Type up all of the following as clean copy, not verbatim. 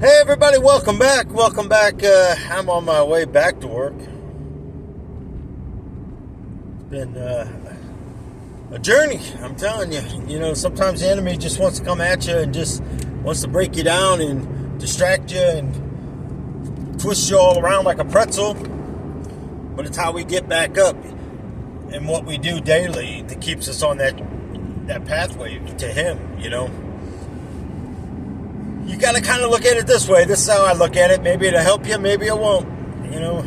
Hey everybody, welcome back. I'm on my way back to work. It's been a journey, I'm telling you. You know, sometimes the enemy just wants to come at you and just wants to break you down and distract you and twist you all around like a pretzel. But it's how we get back up and what we do daily that keeps us on that pathway to Him, you know. You got to kind of look at it this way. This is how I look at it. Maybe it'll help you, maybe it won't. You know,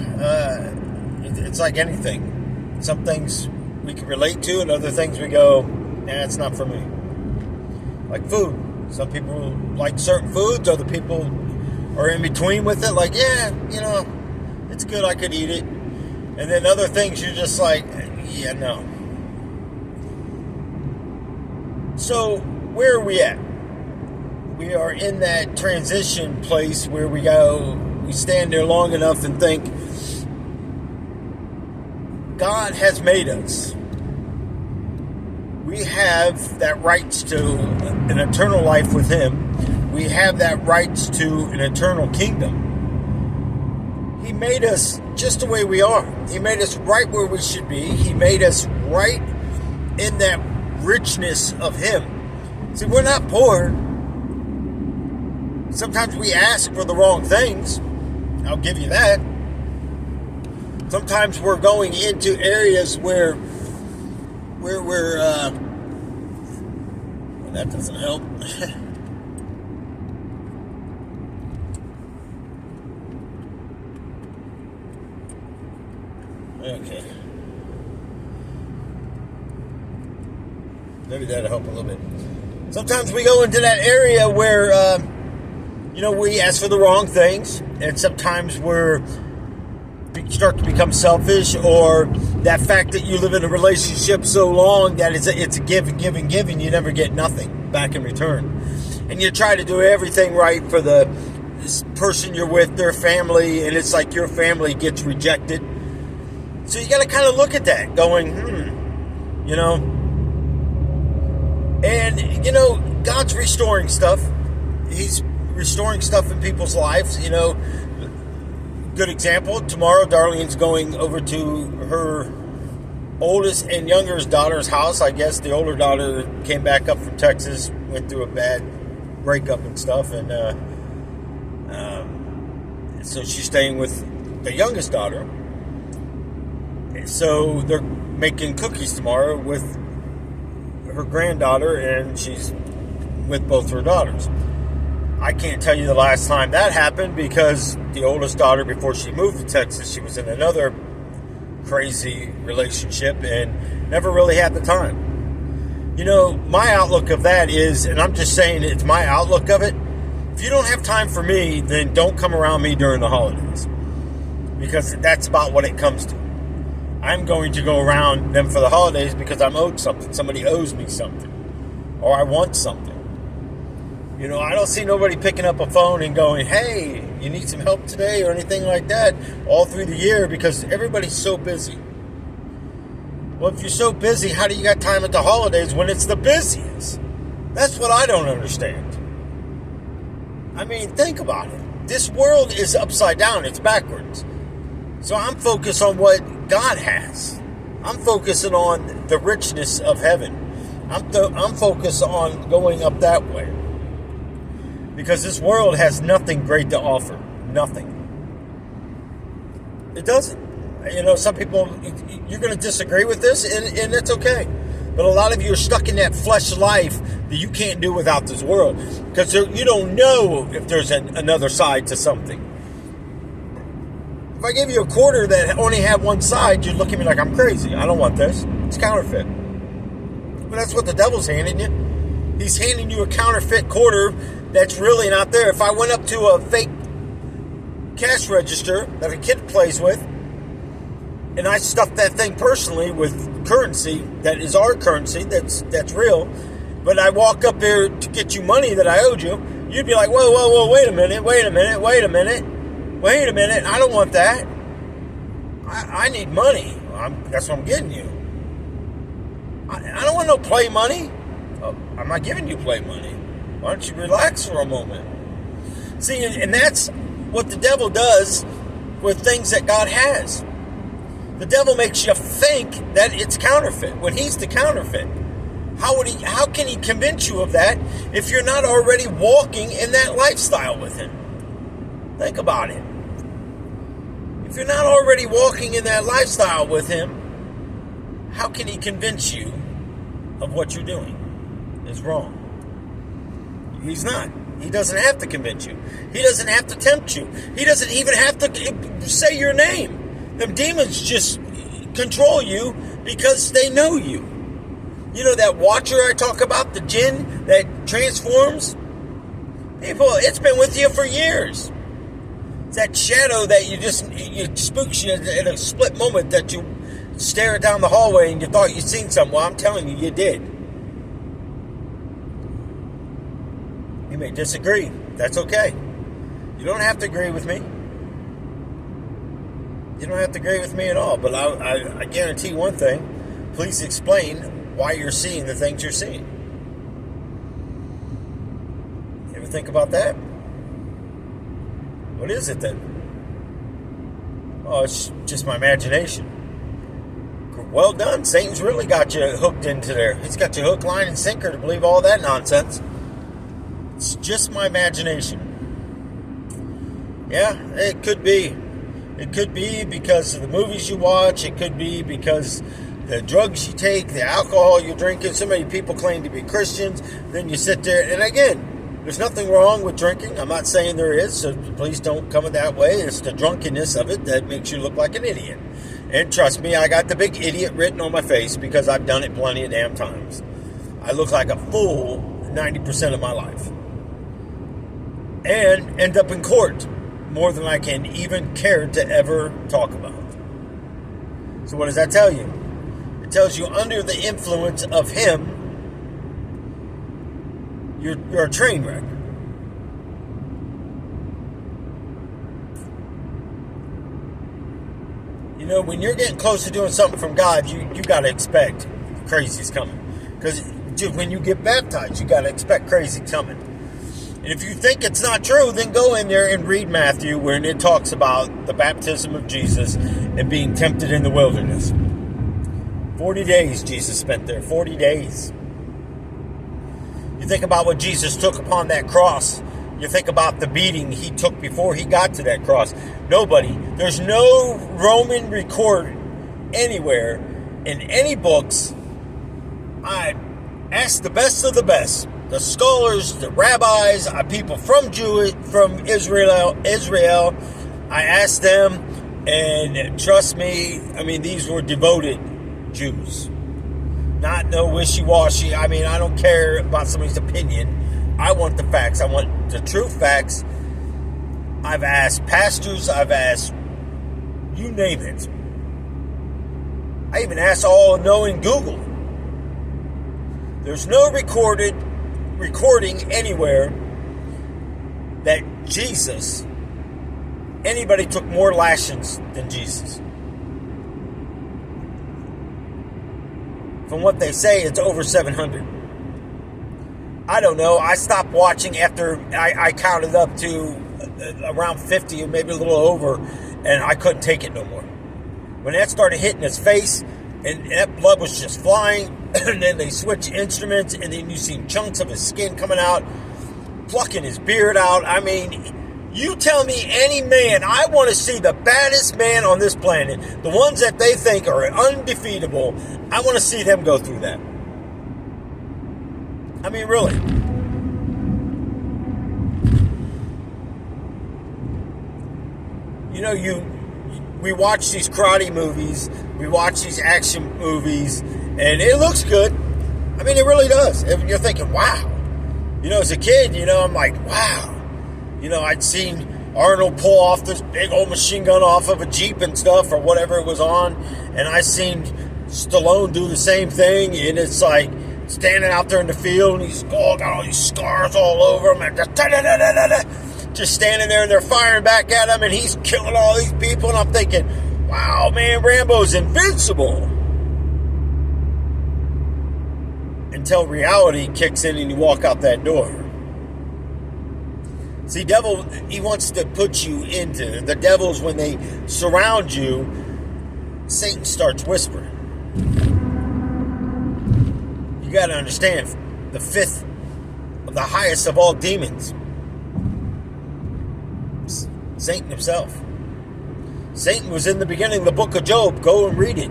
it's like anything. Some things we can relate to, and other things we go, nah, it's not for me. Like food. Some people like certain foods. Other people are in between with it. Like, yeah, you know, it's good. I could eat it. And then other things you're just like, yeah, no. So, where are we at? We are in that transition place where we stand there long enough and think, God has made us. We have that rights to an eternal life with Him. We have that rights to an eternal kingdom. He made us just the way we are. He made us right where we should be. He made us right in that richness of Him. See, we're not poor. Sometimes we ask for the wrong things. I'll give you that. Sometimes we're going into areas where we're well, that doesn't help. Okay. Maybe that'll help a little bit. Sometimes we go into that area where you know, we ask for the wrong things, and sometimes we start to become selfish, or that fact that you live in a relationship so long that it's a give, you never get nothing back in return. And you try to do everything right for the person you're with, their family, and it's like your family gets rejected. So you got to kind of look at that, going, you know. And, you know, God's restoring stuff. He's restoring stuff in people's lives, you know. Good example, tomorrow Darlene's going over to her oldest and youngest daughter's house. I guess the older daughter came back up from Texas, went through a bad breakup and stuff, and so she's staying with the youngest daughter. So they're making cookies tomorrow with her granddaughter, and she's with both her daughters. I can't tell you the last time that happened, because the oldest daughter, before she moved to Texas, she was in another crazy relationship and never really had the time. You know, my outlook of that is, and I'm just saying it's my outlook of it, if you don't have time for me, then don't come around me during the holidays. Because that's about what it comes to. I'm going to go around them for the holidays because I'm owed something. Somebody owes me something. Or I want something. You know, I don't see nobody picking up a phone and going, hey, you need some help today or anything like that all through the year, because everybody's so busy. Well, if you're so busy, how do you got time at the holidays when it's the busiest? That's what I don't understand. I mean, think about it. This world is upside down. It's backwards. So I'm focused on what God has. I'm focusing on the richness of heaven. I'm focused on going up that way. Because this world has nothing great to offer. Nothing. It doesn't. You know, some people, you're going to disagree with this, and it's okay. But a lot of you are stuck in that flesh life that you can't do without this world. Because you don't know if there's another side to something. If I give you a quarter that only had one side, you'd look at me like I'm crazy. I don't want this. It's counterfeit. But that's what the devil's handing you. He's handing you a counterfeit quarter that's really not there. If I went up to a fake cash register that a kid plays with, and I stuffed that thing personally with currency that is our currency, that's real, but I walk up there to get you money that I owed you, you'd be like, whoa, wait a minute, I don't want that. I need money. That's what I'm getting you. I don't want no play money. I'm not giving you play money. Why don't you relax for a moment? See, and that's what the devil does with things that God has. The devil makes you think that it's counterfeit when he's the counterfeit. How can he convince you of that if you're not already walking in that lifestyle with him? Think about it. If you're not already walking in that lifestyle with him, how can he convince you of what you're doing is wrong? He's not. He doesn't have to convince you. He doesn't have to tempt you. He doesn't even have to say your name. Them demons just control you because they know you. You know that watcher I talk about, the jinn that transforms? People, it's been with you for years. It's that shadow that it spooks you in a split moment that you stare down the hallway and you thought you'd seen something. Well, I'm telling you, you did. You may disagree. That's okay. You don't have to agree with me. You don't have to agree with me at all. But I guarantee one thing. Please explain why you're seeing the things you're seeing. You ever think about that? What is it then? Oh, it's just my imagination. Well done. Satan's really got you hooked into there. He's got you hook, line, and sinker to believe all that nonsense. It's just my imagination. Yeah, it could be. It could be because of the movies you watch. It could be because the drugs you take, the alcohol you're drinking. So many people claim to be Christians. Then you sit there. And again, there's nothing wrong with drinking. I'm not saying there is. So please don't come that way. It's the drunkenness of it that makes you look like an idiot. And trust me, I got the big idiot written on my face because I've done it plenty of damn times. I look like a fool 90% of my life. And end up in court more than I can even care to ever talk about. So what does that tell you? It tells you under the influence of him, you're a train wreck. You know, when you're getting close to doing something from God, you got to expect crazy's coming. Because when you get baptized, you got to expect crazy coming. And if you think it's not true, then go in there and read Matthew, where it talks about the baptism of Jesus and being tempted in the wilderness. 40 days Jesus spent there. 40 days. You think about what Jesus took upon that cross. You think about the beating he took before he got to that cross. There's no Roman record anywhere in any books. I asked the best of the best. The scholars, the rabbis, people from Israel. I asked them, and trust me, these were devoted Jews. Not no wishy-washy. I don't care about somebody's opinion. I want the facts. I want the true facts. I've asked pastors. I've asked you name it. I even asked all-knowing Google. There's no recording anywhere that anybody took more lashings than Jesus. From what they say, it's over 700. I don't know. I stopped watching after I counted up to around 50 or maybe a little over, and I couldn't take it no more. When that started hitting his face, and that blood was just flying, and then they switched instruments, and then you see chunks of his skin coming out, plucking his beard out. You tell me any man, I want to see the baddest man on this planet, the ones that they think are undefeatable, I want to see them go through that. Really. We watch these karate movies, we watch these action movies, and it looks good. It really does. And you're thinking, wow. As a kid, I'm like, wow. I'd seen Arnold pull off this big old machine gun off of a Jeep and stuff, or whatever it was on, and I seen Stallone do the same thing, and it's like standing out there in the field, and he's got all these scars all over him, and just standing there, and they're firing back at him, and he's killing all these people, and I'm thinking, wow, man, Rambo's invincible. Until reality kicks in and you walk out that door. See, devil, he wants to put you into the devils. When they surround you, Satan starts whispering. You got to understand, the fifth of the highest of all demons, Satan himself. Satan was in the beginning of the book of Job. Go and read it.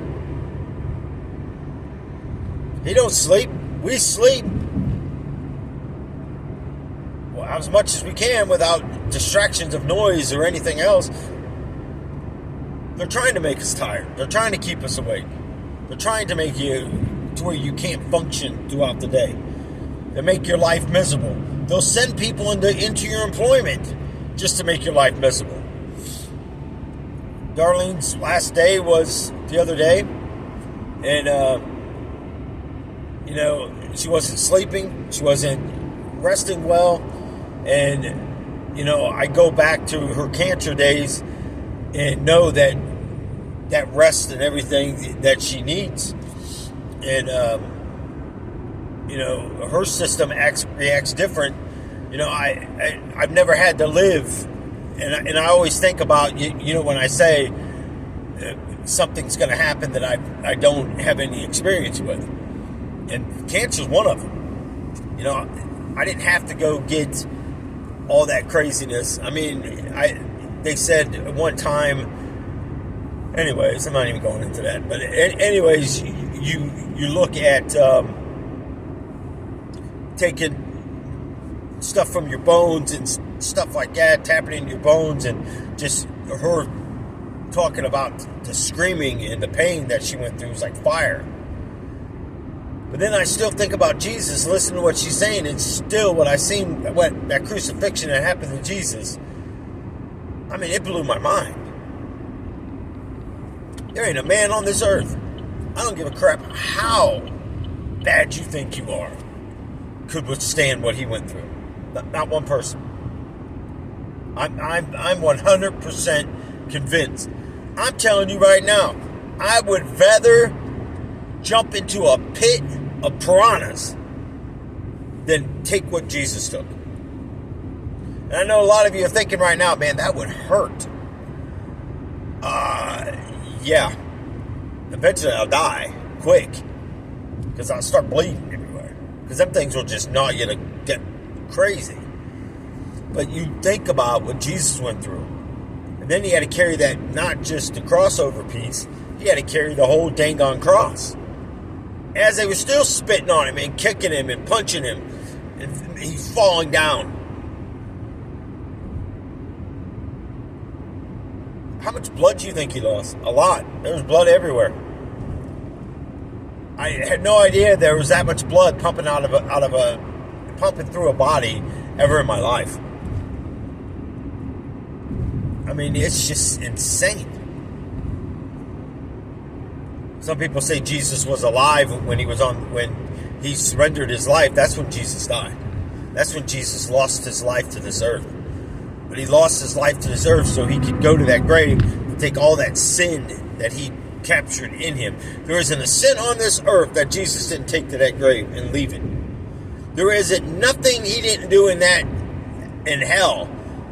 He don't sleep. We sleep. Well, as much as we can without distractions of noise or anything else. They're trying to make us tired. They're trying to keep us awake. They're trying to make you to where you can't function throughout the day. They make your life miserable. They'll send people into your employment just to make your life miserable. Darlene's last day was the other day, and she wasn't sleeping, she wasn't resting well, and I go back to her cancer days and know that rest and everything that she needs, and her system reacts different. I've never had to live. And I always think about, when I say something's going to happen that I don't have any experience with. And cancer's one of them. I didn't have to go get all that craziness. I mean, they said one time, anyways, I'm not even going into that. But anyways, you look at taking stuff from your bones and stuff like that, tapping into your bones, and just her talking about the screaming and the pain that she went through was like fire. But then I still think about Jesus, listen to what she's saying, and still what I seen, that crucifixion that happened to Jesus, I mean, it blew my mind. There ain't a man on this earth, I don't give a crap how bad you think you are, could withstand what he went through. Not one person. I'm 100% convinced. I'm telling you right now, I would rather jump into a pit of piranhas than take what Jesus took. And I know a lot of you are thinking right now, man, that would hurt. Yeah. Eventually I'll die quick, because I'll start bleeding everywhere. Because them things will just gnaw you to get crazy. But you think about what Jesus went through, and then he had to carry that, not just the crossover piece, he had to carry the whole dang on cross, as they were still spitting on him and kicking him and punching him, and he's falling down. How much blood do you think he lost? A lot. There was blood everywhere. I had no idea there was that much blood pumping pumping through a body ever in my life. I mean, it's just insane. Some people say Jesus was alive when he surrendered his life. That's when Jesus died. That's when Jesus lost his life to this earth. But he lost his life to this earth so he could go to that grave and take all that sin that he captured in him. There isn't a sin on this earth that Jesus didn't take to that grave and leave it. There isn't nothing he didn't do in hell,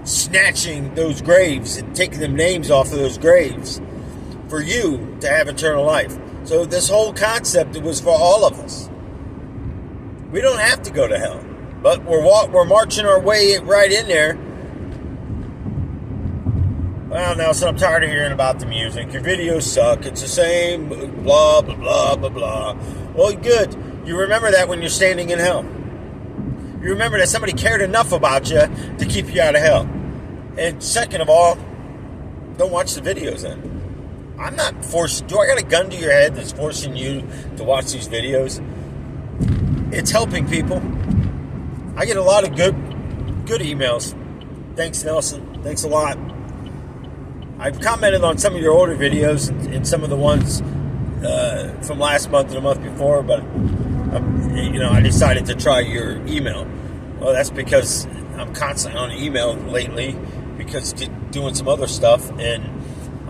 snatching those graves and taking them names off of those graves for you to have eternal life. So this whole concept, it was for all of us. We don't have to go to hell, but we're marching our way right in there. Well, Nelson, I'm tired of hearing about the music. Your videos suck. It's the same blah, blah, blah, blah, blah. Well, good. You remember that when you're standing in hell. You remember that somebody cared enough about you to keep you out of hell. And second of all, don't watch the videos then. I'm not forced. Do I got a gun to your head that's forcing you to watch these videos? It's helping people. I get a lot of good emails. Thanks, Nelson. Thanks a lot. I've commented on some of your older videos and some of the ones from last month and the month before, but I decided to try your email. Well, that's because I'm constantly on email lately, because doing some other stuff, and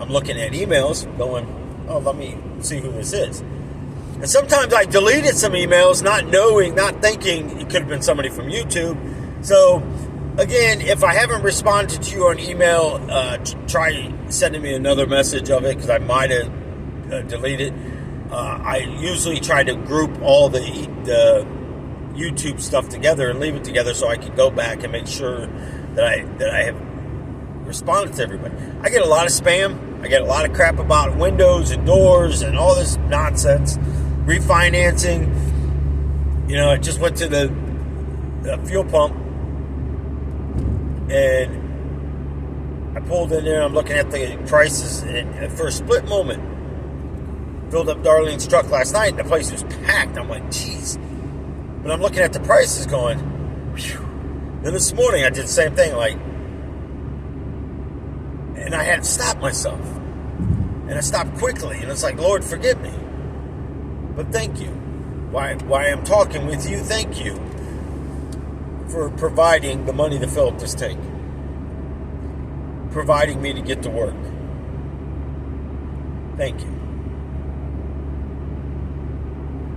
I'm looking at emails going, oh, let me see who this is. And sometimes I deleted some emails, not thinking it could have been somebody from YouTube. So Again, if I haven't responded to you on email, try sending me another message of it because I might have deleted. I usually try to group all the YouTube stuff together and leave it together so I can go back and make sure that I have responded to everybody. I get a lot of spam. I get a lot of crap about windows and doors and all this nonsense. Refinancing. I just went to the fuel pump and I pulled in there. I'm looking at the prices, and for a split moment, filled up Darlene's truck last night, and the place was packed. I'm like, geez. But I'm looking at the prices going, whew. Then this morning I did the same thing, and I had to stop myself. And I stopped quickly, and it's like, Lord, forgive me. But thank you. Why I'm talking with you, thank you for providing the money to fill up this tank. Providing me to get to work. Thank you.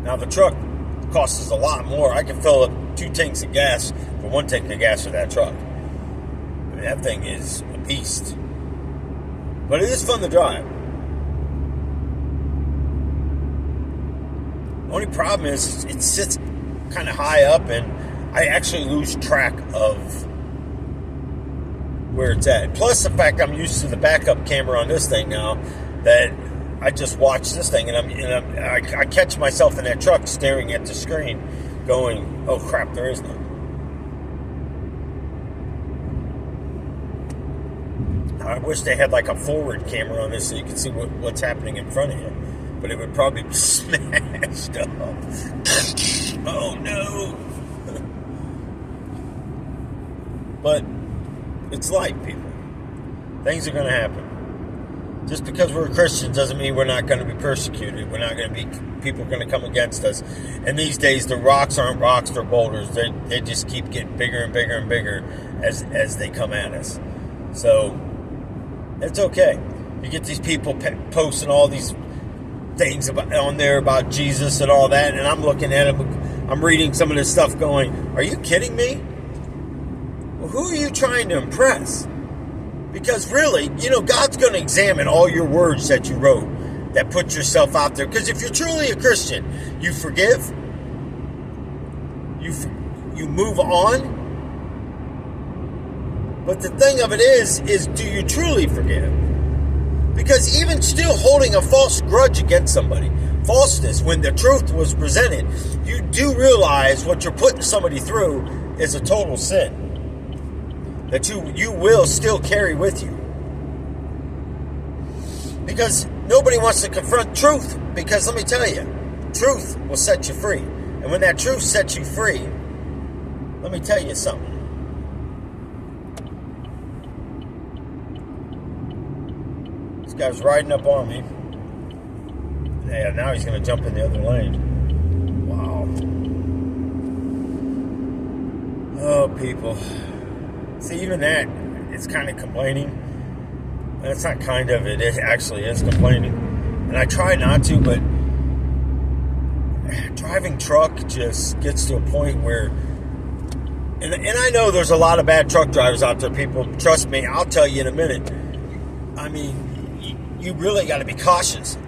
Now the truck costs us a lot more. I can fill up 2 tanks of gas for 1 tank of gas for that truck. I mean, that thing is a beast. But it is fun to drive. The only problem is it sits kind of high up, and I actually lose track of where it's at. Plus the fact I'm used to the backup camera on this thing now, that I just watch this thing, and I catch myself in that truck staring at the screen going, oh crap, there is none. I wish they had like a forward camera on this so you could see what's happening in front of you. But it would probably be smashed up. Oh no. But it's life, people. Things are going to happen. Just because we're Christians doesn't mean we're not going to be persecuted. We're not going to be, people are going to come against us. And these days, the rocks aren't rocks, they're boulders. They just keep getting bigger and bigger and bigger as they come at us. So, it's okay. You get these people posting all these things on there about Jesus and all that, and I'm looking at them, I'm reading some of this stuff going, are you kidding me? Well, who are you trying to impress? Because really, God's going to examine all your words that you wrote, that put yourself out there. Because if you're truly a Christian, you forgive, you move on. But the thing of it is do you truly forgive? Because even still holding a false grudge against somebody, falseness, when the truth was presented, you do realize what you're putting somebody through is a total sin that you will still carry with you. Because nobody wants to confront truth, because let me tell you, truth will set you free. And when that truth sets you free, let me tell you something. This guy's riding up on me. Yeah, now he's going to jump in the other lane. Wow. Oh, people. See, even that, it's kind of complaining. And it's not kind of, it actually is complaining. And I try not to, but driving truck just gets to a point where, and I know there's a lot of bad truck drivers out there, people. Trust me, I'll tell you in a minute. I mean, you really got to be cautious.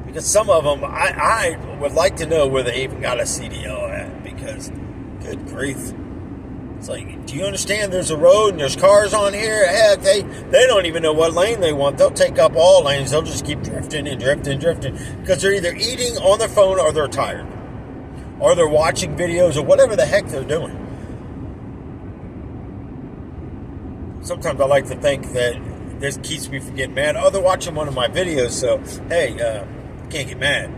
Because some of them, I would like to know where they even got a CDL at. Because, good grief. It's like, do you understand there's a road and there's cars on here? Heck, they don't even know what lane they want. They'll take up all lanes. They'll just keep drifting and drifting and drifting. Because they're either eating on their phone or they're tired. Or they're watching videos or whatever the heck they're doing. Sometimes I like to think that this keeps me from getting mad. Oh, they're watching one of my videos, so, hey, can't get mad.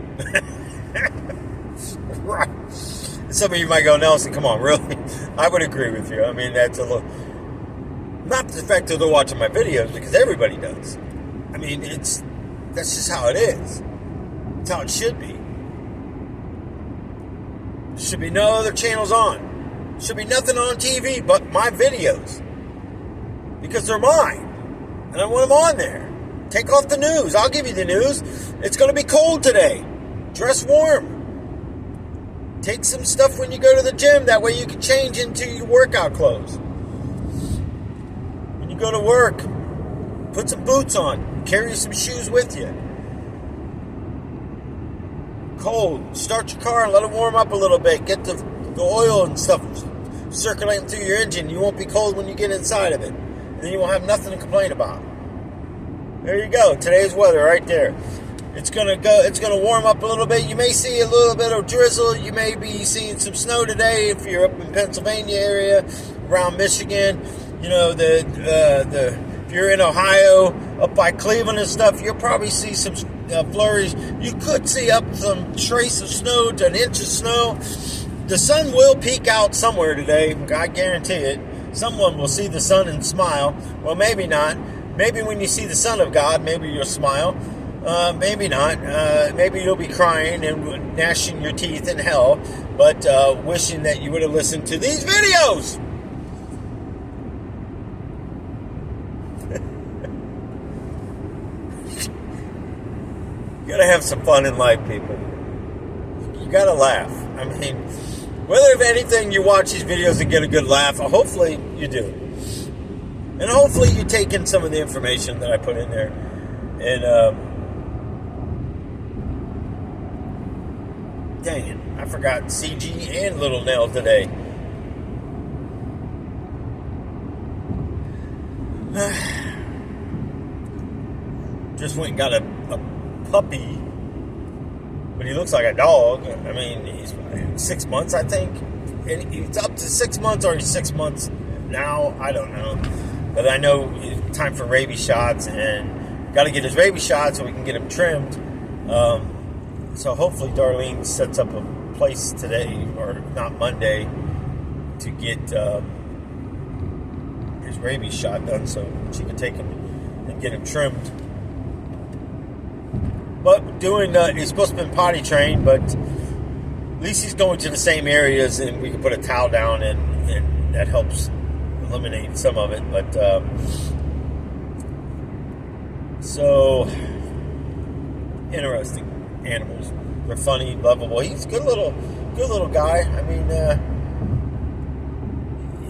Right. Some of you might go, Nelson, come on, really? I would agree with you. I mean, that's a little... Not the fact that they're watching my videos, because everybody does. I mean, that's just how it is. It's how it should be. There should be no other channels on. There should be nothing on TV but my videos. Because they're mine. And I want them on there. Take off the news. I'll give you the news. It's going to be cold today. Dress warm. Take some stuff when you go to the gym. That way you can change into your workout clothes. You go to work. Put some boots on. Carry some shoes with you. Cold. Start your car and let it warm up a little bit. Get the oil and stuff circulating through your engine. You won't be cold when you get inside of it. And then you won't have nothing to complain about. There you go. Today's weather right there. It's gonna warm up a little bit. You may see a little bit of drizzle. You may be seeing some snow today if you're up in Pennsylvania area, around Michigan. You know, if you're in Ohio, up by Cleveland and stuff, you'll probably see some flurries. You could see up some trace of snow to an inch of snow. The sun will peek out somewhere today. I guarantee it. Someone will see the sun and smile. Well, maybe not. Maybe when you see the Son of God, maybe you'll smile. Maybe not. Maybe you'll be crying and gnashing your teeth in hell, but wishing that you would have listened to these videos. You gotta have some fun in life, people. You gotta laugh. I mean, whether if anything you watch these videos and get a good laugh, hopefully you do. And hopefully you take in some of the information that I put in there. And, dang it, I forgot CG and Little Nell today. Just went and got a puppy. But he looks like a dog. I mean, he's 6 months, I think. And he's up to 6 months, or he's 6 months now. I don't know. But I know it's time for rabies shots, and got to get his rabies shot so we can get him trimmed. So hopefully Darlene sets up a place today, or not Monday, to get his rabies shot done so she can take him and get him trimmed. But he's supposed to be potty trained, but at least he's going to the same areas, and we can put a towel down, and that helps eliminate some of it. But so interesting animals. They're funny, lovable. He's a good little guy. I mean,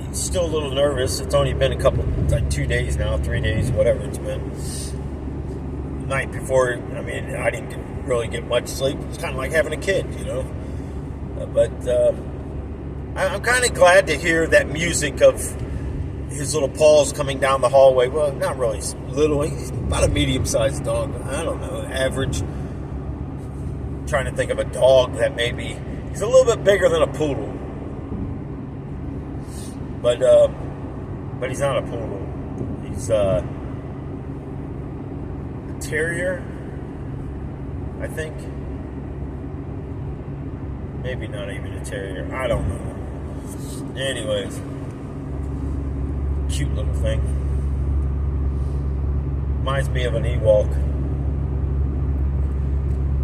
he's still a little nervous. It's only been 2 days now, 3 days, whatever it's been. The night before, I mean, I didn't really get much sleep. It's kind of like having a kid, you know. But I'm kind of glad to hear that music of his little paws coming down the hallway. Well, not really little. He's about a medium-sized dog. I don't know, average. I'm trying to think of a dog that maybe he's a little bit bigger than a poodle. But he's not a poodle. He's a terrier, I think. Maybe not even a terrier. I don't know. Anyways. Cute little thing. Reminds me of an Ewok.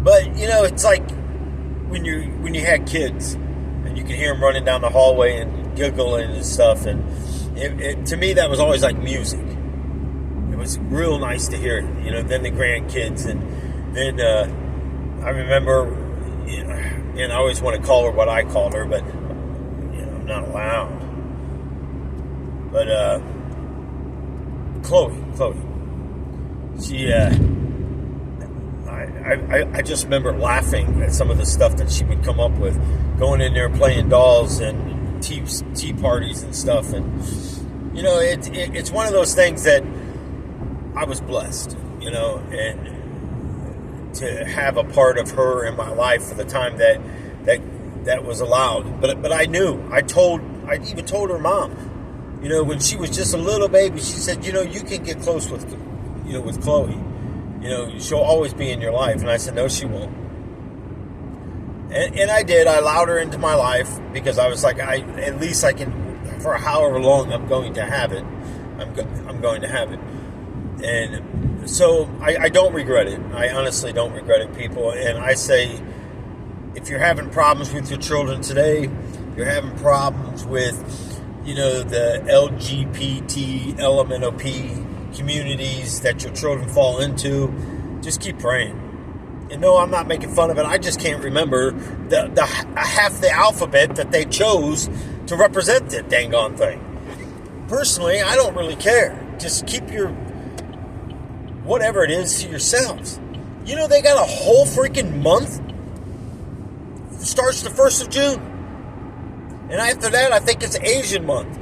But you know, it's like when you had kids and you could hear them running down the hallway and giggling and stuff, and to me that was always like music. It was real nice to hear it. You know, then the grandkids, and then I remember, you know, and I always want to call her what I called her, but you know, I'm not allowed. But Chloe, she, I just remember laughing at some of the stuff that she would come up with, going in there playing dolls and tea parties and stuff, and you know, it's one of those things that I was blessed, you know, and to have a part of her in my life for the time that was allowed. But I knew, I even told her mom. You know, when she was just a little baby, she said, you know, you can get close with Chloe. You know, she'll always be in your life. And I said, no, she won't. And I did. I allowed her into my life because I was like, at least I can, for however long I'm going to have it, I'm going to have it. And so I don't regret it. I honestly don't regret it, people. And I say, if you're having problems with your children today, you're having problems with, you know, the LGBT, LMNOP communities that your children fall into, just keep praying. And no, I'm not making fun of it. I just can't remember the half the alphabet that they chose to represent that dang on thing. Personally, I don't really care. just keep your whatever it is to yourselves. You know, they got a whole freaking month. It starts the 1st of June. And after that, I think it's Asian month.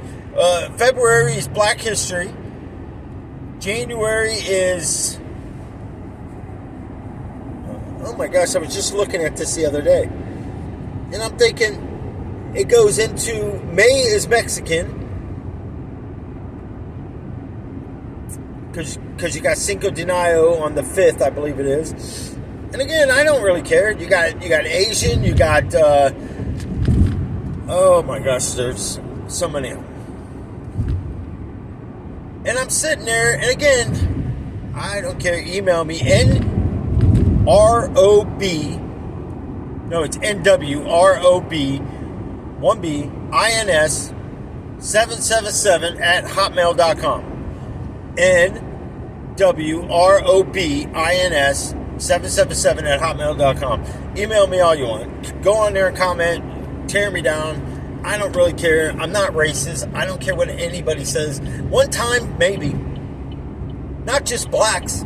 February is Black History. January is... Oh my gosh, I was just looking at this the other day. And I'm thinking, it goes into... May is Mexican. Because you got Cinco de Mayo on the 5th, I believe it is. And again, I don't really care. You got Asian, you got... oh my gosh, there's so many of them. And I'm sitting there, and again, I don't care. Email me, NROB. No, it's NWROB 1B INS 777 at hotmail.com. NWROB INS 777 at hotmail.com. Email me all you want. Go on there and comment. Tear me down. I don't really care. I'm not racist. I don't care what anybody says. One time, maybe. Not just blacks.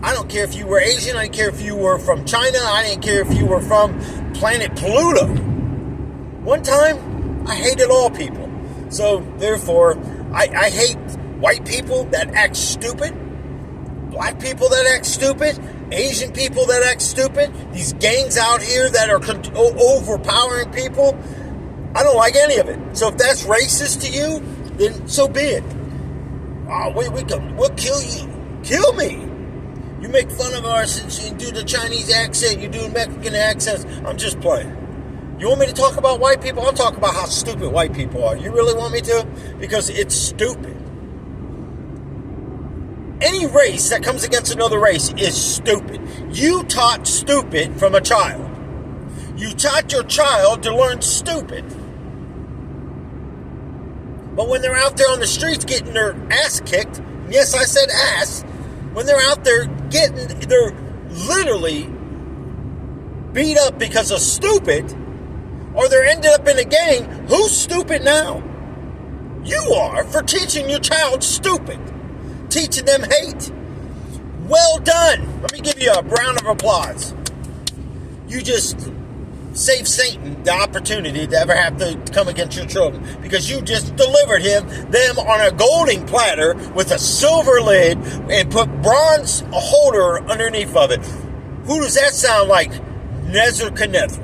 I don't care if you were Asian. I didn't care if you were from China. I didn't care if you were from planet Pluto. One time, I hated all people. So, therefore, I hate white people that act stupid. Black people that act stupid. Asian people that act stupid. These gangs out here that are overpowering people. I don't like any of it. So if that's racist to you, then so be it. We'll kill you. Kill me. You make fun of ours and you do the Chinese accent, you do Mexican accents. I'm just playing. You want me to talk about white people? I'll talk about how stupid white people are. You really want me to? Because it's stupid. Any race that comes against another race is stupid. You taught stupid from a child. You taught your child to learn stupid. But when they're out there on the streets getting their ass kicked, yes, I said ass, when they're out there they're literally beat up because of stupid, or they're ended up in a gang, who's stupid now? You are, for teaching your child stupid. Teaching them hate. Well done. Let me give you a round of applause. You just save Satan the opportunity to ever have to come against your children, because you just delivered them on a golden platter with a silver lid and put bronze holder underneath of it. Who does that sound like? Nebuchadnezzar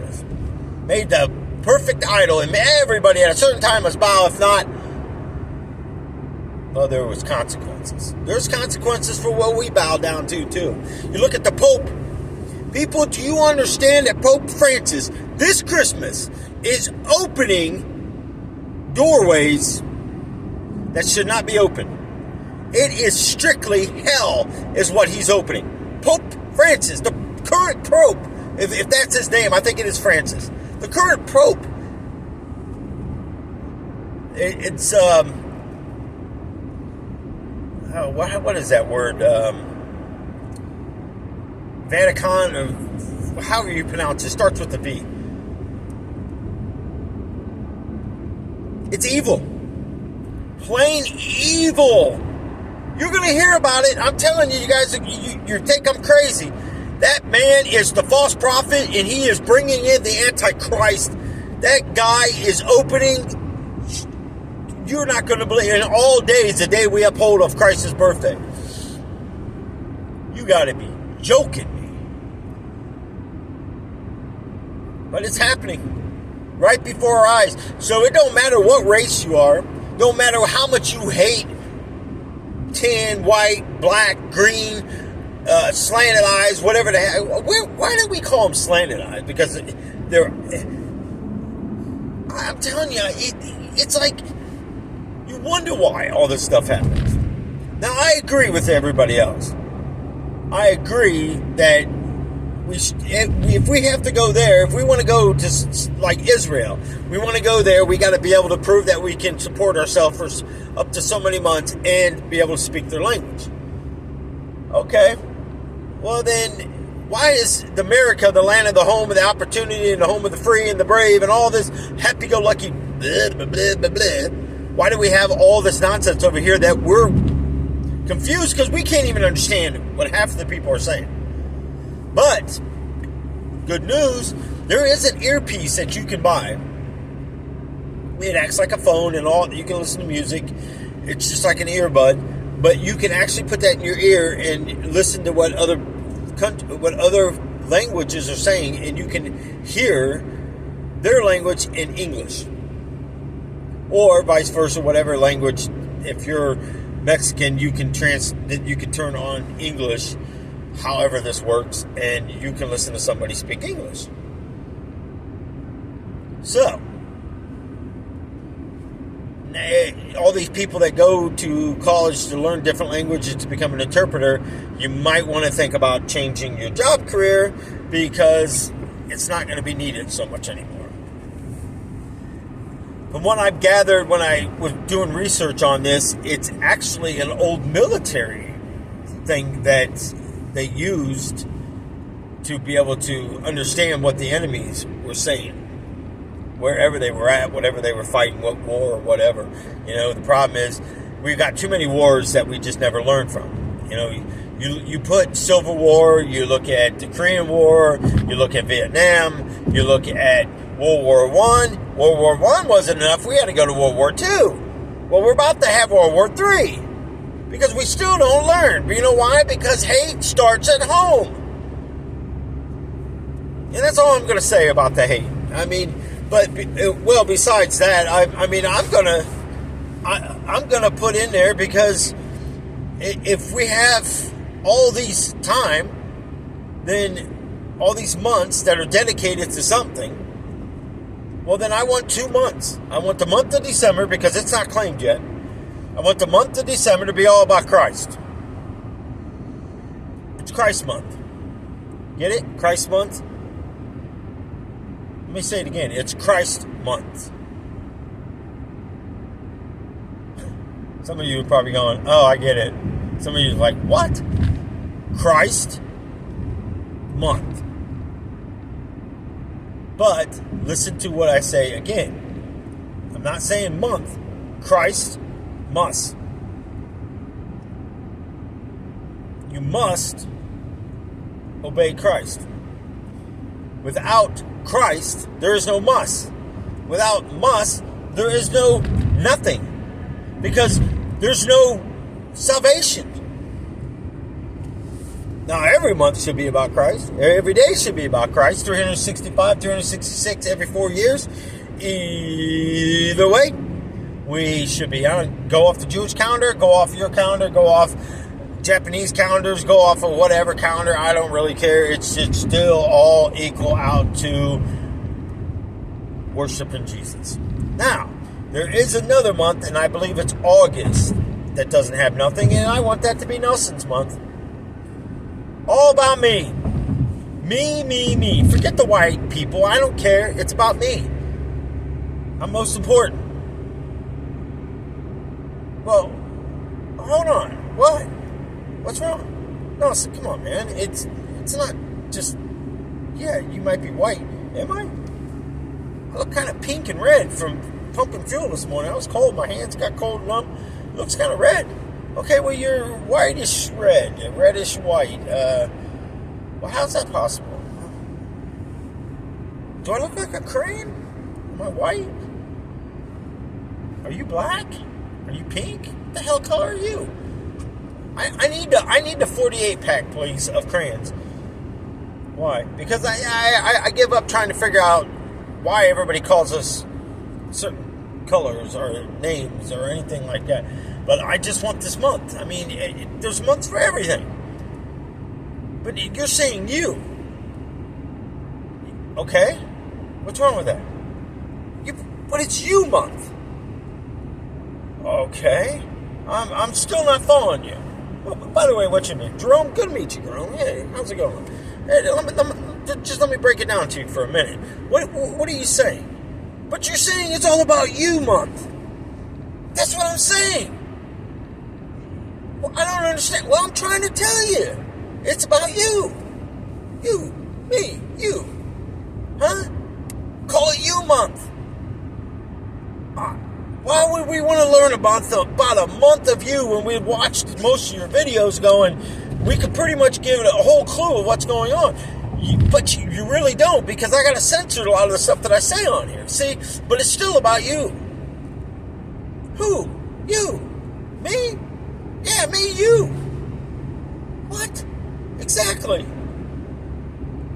made the perfect idol, and everybody at a certain time must bow. If not, well, there was consequences. There's consequences for what we bow down to too. You look at the Pope. People, do you understand that Pope Francis this Christmas is opening doorways that should not be open? It is strictly hell is what he's opening. Pope Francis, the current Pope, if that's his name, I think it is Francis. The current Pope, it's, what is that word? Vatican, or however you pronounce it, starts with a V. It's evil. Plain evil. You're going to hear about it. I'm telling you, you guys, you think I'm crazy. That man is the false prophet, and he is bringing in the Antichrist. That guy is opening. You're not going to believe. In all days, the day we uphold of Christ's birthday. You got to be joking me. But it's happening right before our eyes. So it don't matter what race you are. Don't matter how much you hate tan, white, black, green, slanted eyes, whatever the heck. Why do we call them slanted eyes? Because they're... I'm telling you, it's like... You wonder why all this stuff happens. Now, I agree with everybody else. I agree that if we have to go there, if we want to go to like Israel, we want to go there, we got to be able to prove that we can support ourselves for up to so many months and be able to speak their language. Okay. Well, then, why is America the land of the home of the opportunity and the home of the free and the brave and all this happy-go-lucky blah, blah, blah, blah, blah? Why do we have all this nonsense over here that we're Confused because we can't even understand what half of the people are saying. But, good news, there is an earpiece that you can buy. It acts like a phone and all. You can listen to music. It's just like an earbud. But you can actually put that in your ear and listen to what other languages are saying. And you can hear their language in English. Or vice versa, whatever language. If you're Mexican, you can turn on English, however this works, and you can listen to somebody speak English. So, all these people that go to college to learn different languages to become an interpreter, you might want to think about changing your job career because it's not going to be needed so much anymore. From what I've gathered when I was doing research on this, it's actually an old military thing that they used to be able to understand what the enemies were saying, wherever they were at, whatever they were fighting, what war or whatever. You know, the problem is we've got too many wars that we just never learned from. You know, you put Civil War, you look at the Korean War, you look at Vietnam, you look at World War I. World War I wasn't enough. We had to go to World War II. Well, we're about to have World War III because we still don't learn. But you know why? Because hate starts at home. And that's all I'm going to say about the hate. I mean, well, besides that, I'm gonna put in there because if we have all these time, then all these months that are dedicated to something, well, then I want 2 months. I want the month of December, because it's not claimed yet. I want the month of December to be all about Christ. It's Christ month. Get it? Christ month. Let me say it again. It's Christ month. Some of you are probably going, oh, I get it. Some of you are like, what? Christ month. But listen to what I say again. I'm not saying month. Christ must. You must obey Christ. Without Christ, there is no must. Without must, there is no nothing. Because there's no salvation. Now, every month should be about Christ. Every day should be about Christ. 365, 366, every 4 years. Either way, we should be on. Go off the Jewish calendar, go off your calendar, go off Japanese calendars, go off of whatever calendar. I don't really care. It should still all equal out to worshiping Jesus. Now, there is another month, and I believe it's August, that doesn't have nothing, and I want that to be Nelson's month. All about me. Me. Forget the white people. I don't care. It's about me. I'm most important. Well, hold on. What? What's wrong? No, come on, man. It's not just, yeah, you might be white. Am I? I look kind of pink and red from pumping fuel this morning. I was cold. My hands got cold and numb. It looks kind of red. Okay, well, you're whitish red, reddish white. Well, how's that possible? Do I look like a crane? Am I white? Are you black? Are you pink? What the hell color are you? I need the 48 pack, please, of crayons. Why? Because I give up trying to figure out why everybody calls us certain colors or names or anything like that. But I just want this month. I mean, there's months for everything. But you're saying you. Okay? What's wrong with that? But it's you month. Okay? I'm still not following you. Well, by the way, what's your name? Jerome? Good to meet you, Jerome. Hey, how's it going? Hey, let me break it down to you for a minute. What are you saying? But you're saying it's all about you month. That's what I'm saying. Well, I don't understand. Well, I'm trying to tell you. It's about you. You, me, you. Huh? Call it you month. Why would we want to learn about a month of you when we watched most of your videos going, we could pretty much give it a whole clue of what's going on. But you really don't, because I got to censor a lot of the stuff that I say on here. See? But it's still about you. Who? You. Me? Yeah, me, you. What? Exactly.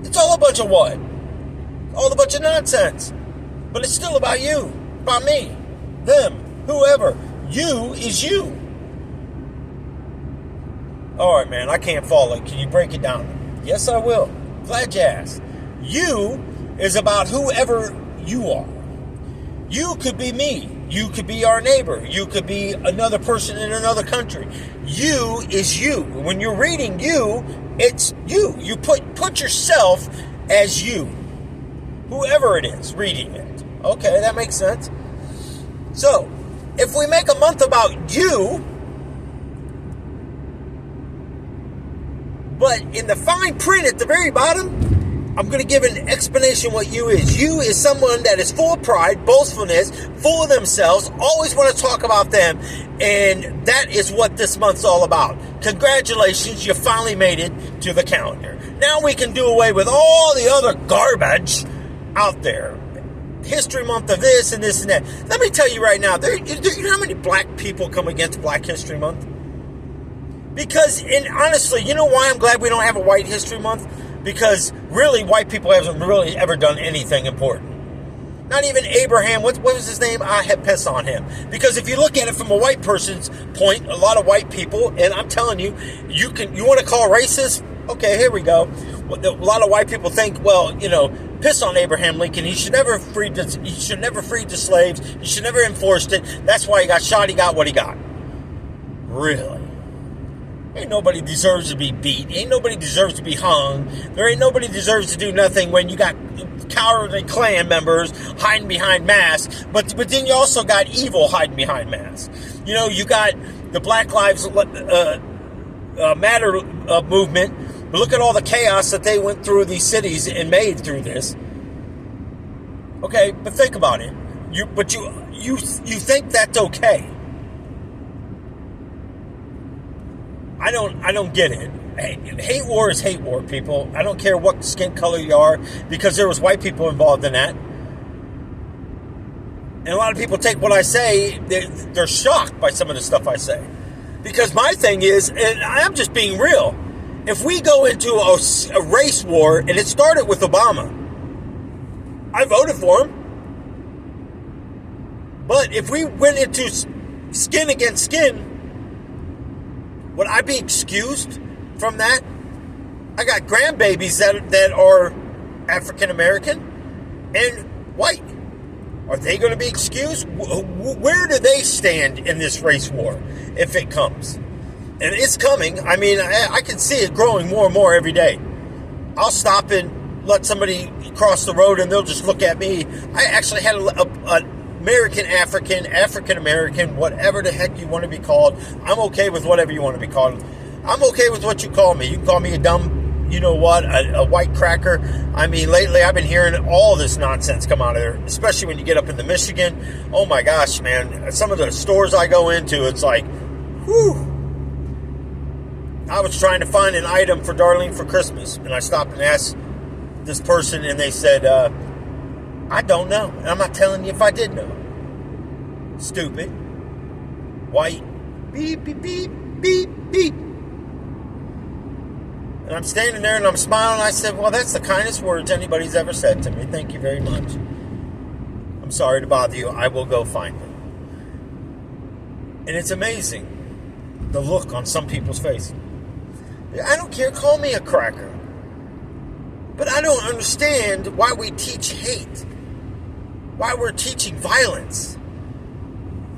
It's all a bunch of what? All a bunch of nonsense. But it's still about you. About me. Them. Whoever. You is you. Alright, man, I can't follow it. Can you break it down? Yes, I will. Glad you asked. You is about whoever you are. You could be me. You could be our neighbor. You could be another person in another country. You is you. When you're reading you, it's you. You put yourself as you. Whoever it is reading it. Okay, that makes sense. So, if we make a month about you, but in the fine print at the very bottom, I'm going to give an explanation what you is. You is someone that is full of pride, boastfulness, full of themselves, always want to talk about them, and that is what this month's all about. Congratulations, you finally made it to the calendar. Now we can do away with all the other garbage out there. History Month of this and this and that. Let me tell you right now, you know how many black people come against Black History Month? Because, and honestly, you know why I'm glad we don't have a White History Month? Because really, white people haven't really ever done anything important. Not even Abraham. What was his name? I had piss on him. Because if you look at it from a white person's point, a lot of white people, and I'm telling you, you want to call racist? Okay, here we go. A lot of white people think, well, piss on Abraham Lincoln. He should never freed the slaves. He should never enforced it. That's why he got shot. He got what he got. Really? Ain't nobody deserves to be beat. Ain't nobody deserves to be hung. There ain't nobody deserves to do nothing when you got cowardly Klan members hiding behind masks. But then you also got evil hiding behind masks. You got the Black Lives Matter movement. But look at all the chaos that they went through these cities and made through this. Okay, but think about it. You think that's okay? I don't get it. Hate war is hate war, people. I don't care what skin color you are, because there was white people involved in that. And a lot of people take what I say, they're shocked by some of the stuff I say. Because my thing is, and I'm just being real, if we go into a race war, and it started with Obama, I voted for him. But if we went into skin against skin, would I be excused from that? I got grandbabies that are African American and white. Are they going to be excused? Where do they stand in this race war if it comes? And it's coming. I mean, I can see it growing more and more every day. I'll stop and let somebody cross the road and they'll just look at me. I actually had a American, African American, whatever the heck you want to be called. I'm okay with whatever you want to be called. I'm okay with what you call me. You can call me a dumb, a white cracker. I mean, lately I've been hearing all this nonsense come out of there, especially when you get up into Michigan. Oh my gosh, man. Some of the stores I go into, it's like, whew. I was trying to find an item for Darlene for Christmas, and I stopped and asked this person, and they said, I don't know. And I'm not telling you if I did know. Stupid. White. Beep, beep, beep, beep, beep. And I'm standing there and I'm smiling. I said, well, that's the kindest words anybody's ever said to me. Thank you very much. I'm sorry to bother you. I will go find them. And it's amazing, the look on some people's face. I don't care. Call me a cracker. But I don't understand why we teach hate. Why we're teaching violence.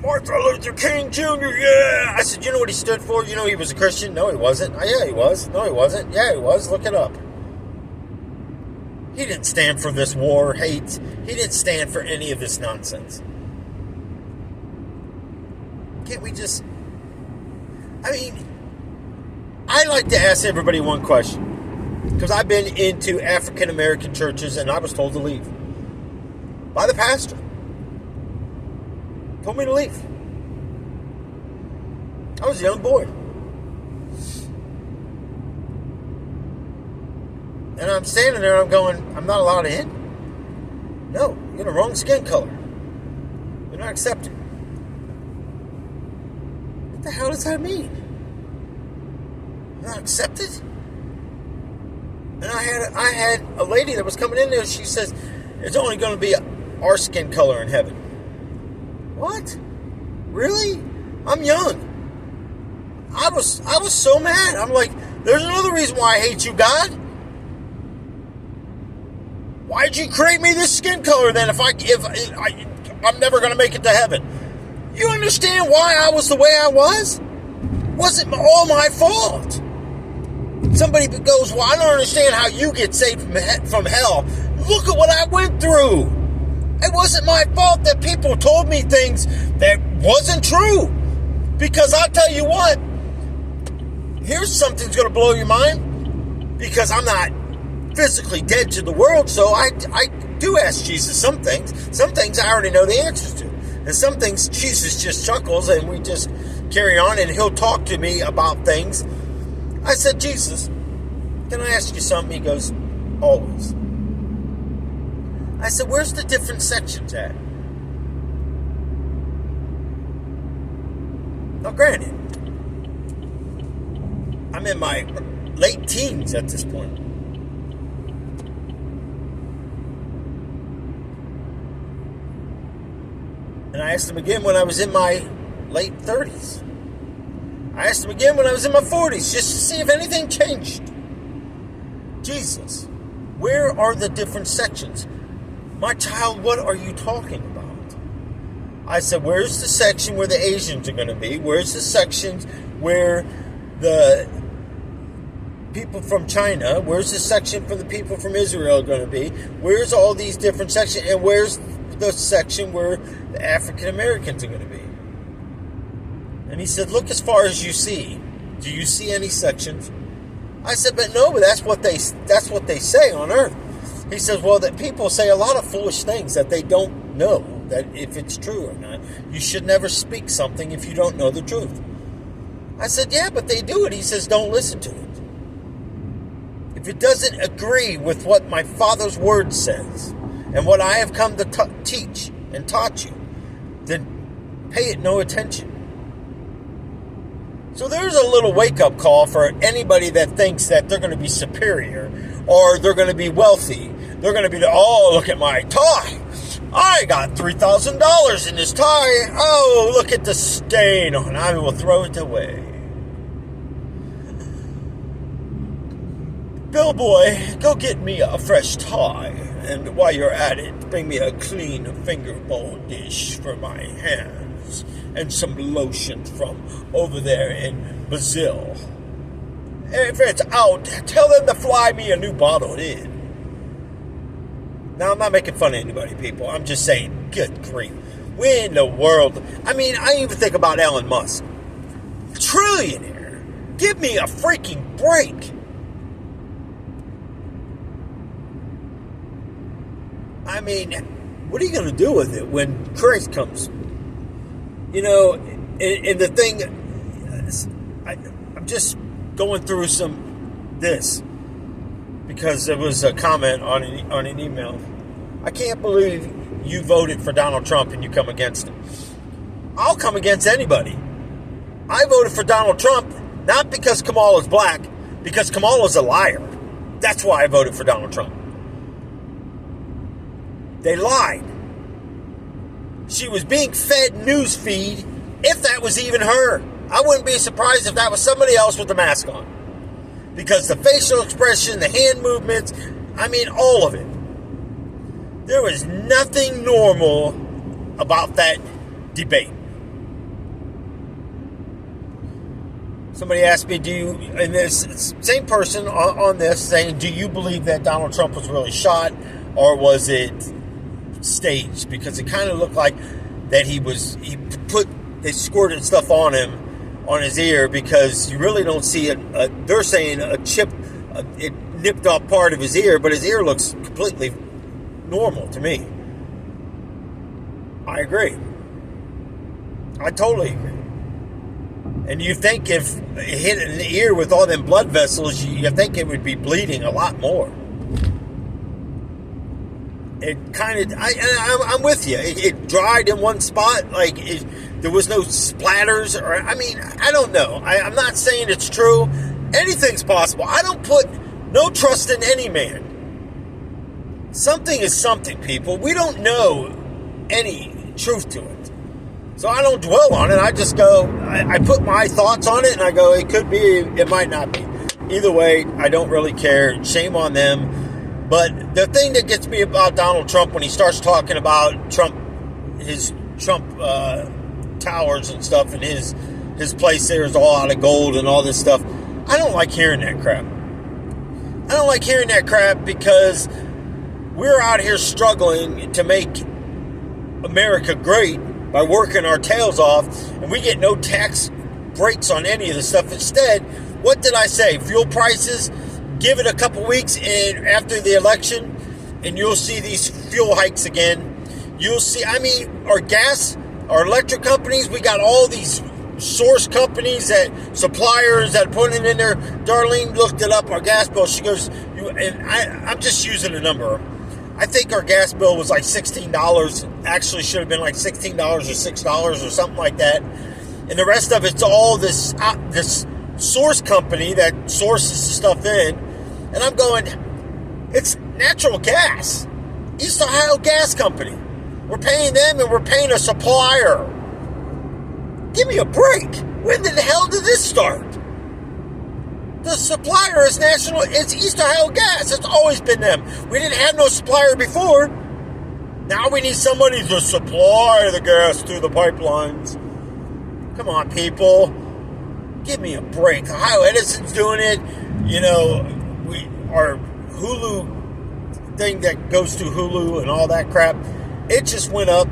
Martin Luther King Jr., yeah! I said, you know what he stood for? You know he was a Christian? No, he wasn't. Oh, yeah, he was. No, he wasn't. Yeah, he was. Look it up. He didn't stand for this war, hate. He didn't stand for any of this nonsense. Can't we just... I mean, I like to ask everybody one question. Because I've been into African American churches and I was told to leave. By the pastor. Told me to leave. I was a young boy. And I'm standing there, I'm going, I'm not allowed in? No, you're the wrong skin color. You're not accepted. What the hell does that mean? You're not accepted? And I had a lady that was coming in there, she says, it's only going to be our skin color in heaven. What? Really? I'm young. I was so mad. I'm like, there's another reason why I hate you, God. Why'd you create me this skin color then if I'm never going to make it to heaven? You understand why I was the way I was? Wasn't all my fault. Somebody goes, well, I don't understand how you get saved from hell. Look at what I went through. It wasn't my fault that people told me things that wasn't true. Because I'll tell you what, here's something's going to blow your mind. Because I'm not physically dead to the world, so I do ask Jesus some things. Some things I already know the answers to. And some things Jesus just chuckles and we just carry on and he'll talk to me about things. I said, Jesus, can I ask you something? He goes, always. I said, where's the different sections at? Now, granted, I'm in my late teens at this point. And I asked him again when I was in my late 30s. I asked him again when I was in my 40s, just to see if anything changed. Jesus, where are the different sections? My child, what are you talking about? I said, where's the section where the Asians are going to be? Where's the sections where the people from China, where's the section for the people from Israel going to be? Where's all these different sections? And where's the section where the African Americans are going to be? And he said, look as far as you see. Do you see any sections? I said, but no, but that's what they say on earth. He says, well, that people say a lot of foolish things that they don't know that if it's true or not. You should never speak something if you don't know the truth. I said, yeah, but they do it. He says, don't listen to it. If it doesn't agree with what my Father's word says and what I have come to teach and taught you, then pay it no attention. So there's a little wake-up call for anybody that thinks that they're going to be superior or they're going to be wealthy. They're going to be, oh, look at my tie. I got $3,000 in this tie. Oh, look at the stain on it. I will throw it away. Bill boy, go get me a fresh tie. And while you're at it, bring me a clean finger bowl dish for my hands. And some lotion from over there in Brazil. If it's out, tell them to fly me a new bottle in. Now, I'm not making fun of anybody, people. I'm just saying, good grief. We in the world. I mean, I even think about Elon Musk. Trillionaire. Give me a freaking break. I mean, what are you going to do with it when Christ comes? You know, and the thing, I'm just going through this because there was a comment on an email. I can't believe you voted for Donald Trump and you come against him. I'll come against anybody. I voted for Donald Trump not because Kamala's black, because Kamala's a liar. That's why I voted for Donald Trump. They lied. She was being fed news feed, if that was even her. I wouldn't be surprised if that was somebody else with the mask on. Because the facial expression, the hand movements, I mean, all of it. There was nothing normal about that debate. Somebody asked me, and this same person on this saying, do you believe that Donald Trump was really shot, or was it staged? Because it kind of looked like that they squirted stuff on him, on his ear, because you really don't see it. They're saying it nipped off part of his ear, but his ear looks completely normal to me. I agree. I totally agree. And you think if it hit an ear with all them blood vessels, you think it would be bleeding a lot more. It kind of, I'm with you. It dried in one spot, like there was no splatters, or I mean, I don't know. I'm not saying it's true. Anything's possible. I don't put no trust in any man. Something is something, people. We don't know any truth to it. So I don't dwell on it. I just go, I put my thoughts on it, and I go, it could be, it might not be. Either way, I don't really care. Shame on them. But the thing that gets me about Donald Trump, when he starts talking about his Trump towers and stuff, and his place there is all out of gold and all this stuff, I don't like hearing that crap. I don't like hearing that crap because we're out here struggling to make America great by working our tails off, and we get no tax breaks on any of the stuff. Instead, what did I say? Fuel prices, give it a couple weeks and after the election, and you'll see these fuel hikes again. You'll see, I mean, our electric companies, we got all these source companies, suppliers that put it in there. Darlene looked it up, our gas bill. She goes, I'm just using a number. I think our gas bill was like $16. Actually, should have been like $16 or $6 or something like that. And the rest of it's all this source company that sources the stuff in. And I'm going, it's natural gas. East Ohio Gas Company. We're paying them, and we're paying a supplier. Give me a break. When the hell did this start? The supplier is it's East Ohio Gas. It's always been them. We didn't have no supplier before. Now we need somebody to supply the gas through the pipelines. Come on, people. Give me a break. Ohio Edison's doing it. You know, our Hulu thing that goes to Hulu and all that crap, it just went up.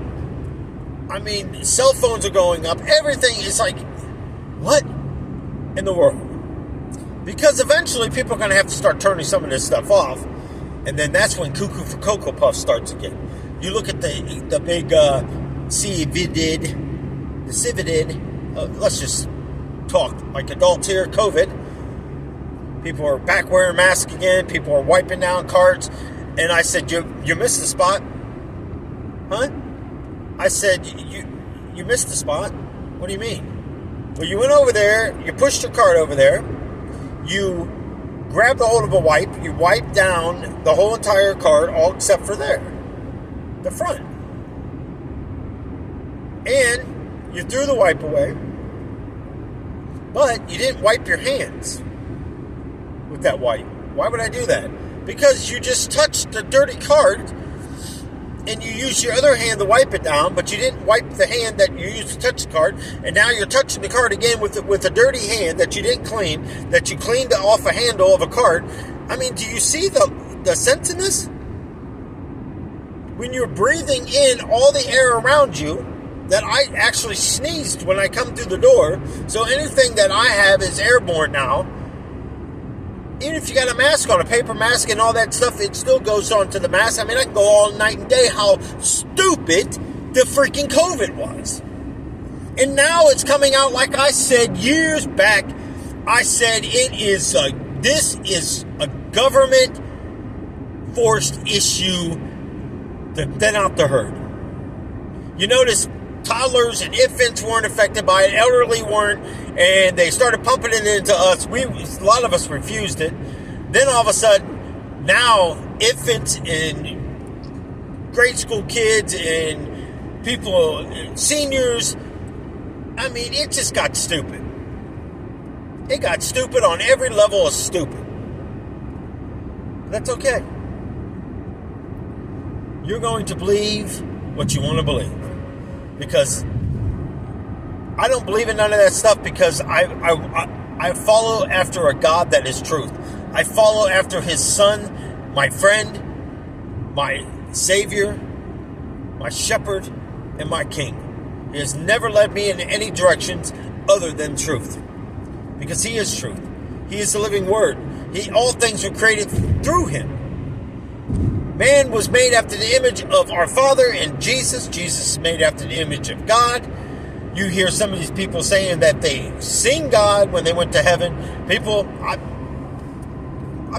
I mean, cell phones are going up. Everything is like, what in the world? Because eventually people are going to have to start turning some of this stuff off. And then that's when Cuckoo for Cocoa Puffs starts again. You look at the big CVID, let's just talk like adults here, COVID. People are back wearing masks again. People are wiping down carts. And I said, you missed the spot. Huh? I said, you missed the spot. What do you mean? Well, you went over there, you pushed your cart over there, you grabbed a hold of a wipe, you wiped down the whole entire cart, all except for the front. And you threw the wipe away, but you didn't wipe your hands with that wipe. Why would I do that? Because you just touched the dirty cart, and you used your other hand to wipe it down, but you didn't wipe the hand that you used to touch the cart, and now you're touching the cart again with a dirty hand that you didn't clean, that you cleaned off a handle of a cart. I mean, do you see the sense in this? When you're breathing in all the air around you, that I actually sneezed when I come through the door, so anything that I have is airborne now. Even if you got a mask on, a paper mask and all that stuff, it still goes on to the mask. I mean, I can go all night and day how stupid the freaking COVID was. And now it's coming out like I said years back. I said this is a government forced issue to thin out the herd. You notice toddlers and infants weren't affected by it, elderly weren't, and they started pumping it into us. A lot of us refused it. Then all of a sudden, now infants and grade school kids and people, seniors, I mean, it just got stupid. It got stupid on every level of stupid. That's okay. You're going to believe what you want to believe. Because I don't believe in none of that stuff, because I follow after a God that is truth. I follow after his son, my friend, my savior, my shepherd, and my king. He has never led me in any directions other than truth. Because he is truth. He is the living word. All things were created through him. Man was made after the image of our Father, and Jesus is made after the image of God. You hear some of these people saying that they seen God when they went to heaven. People, I've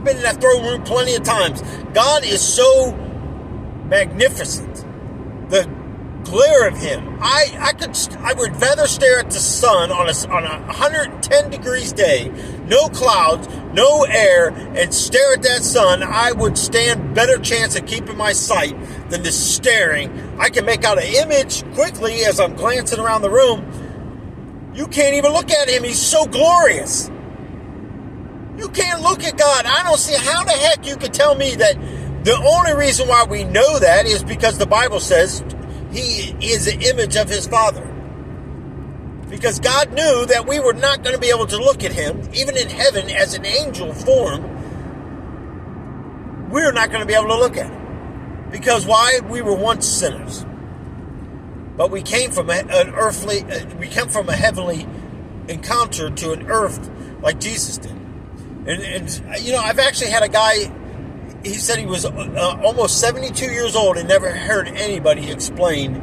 been in that throne room plenty of times. God is so magnificent. The glare of Him. I would rather stare at the sun on a 110 degrees day, no clouds, no air, and stare at that sun. I would stand better chance of keeping my sight than just staring. I can make out an image quickly as I'm glancing around the room. You can't even look at Him. He's so glorious. You can't look at God. I don't see how the heck you could tell me that the only reason why we know that is because the Bible says He is the image of His Father. Because God knew that we were not going to be able to look at Him, even in heaven as an angel form. We're not going to be able to look at Him. Because why? We were once sinners. But we came from a heavenly encounter to an earth like Jesus did. And I've actually had a guy, he said he was almost 72 years old and never heard anybody explain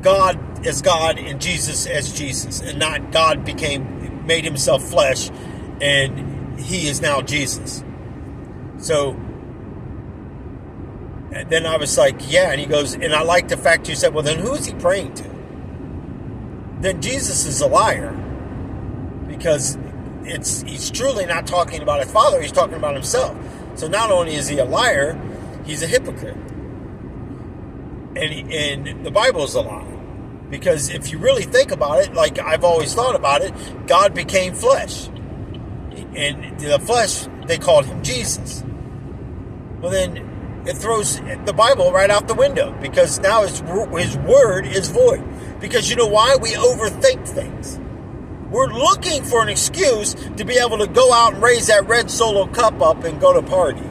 God as God and Jesus as Jesus, and not God made Himself flesh and He is now Jesus. So, and then I was like, yeah, and he goes, and I like the fact you said, well, then who is He praying to? Then Jesus is a liar, because he's truly not talking about His Father, He's talking about Himself. So not only is He a liar, He's a hypocrite. And the Bible is a lie. Because if you really think about it, like I've always thought about it, God became flesh. And the flesh, they called Him Jesus. Well, then it throws the Bible right out the window, because now His word is void. Because you know why? We overthink things. We're looking for an excuse to be able to go out and raise that red Solo cup up and go to party.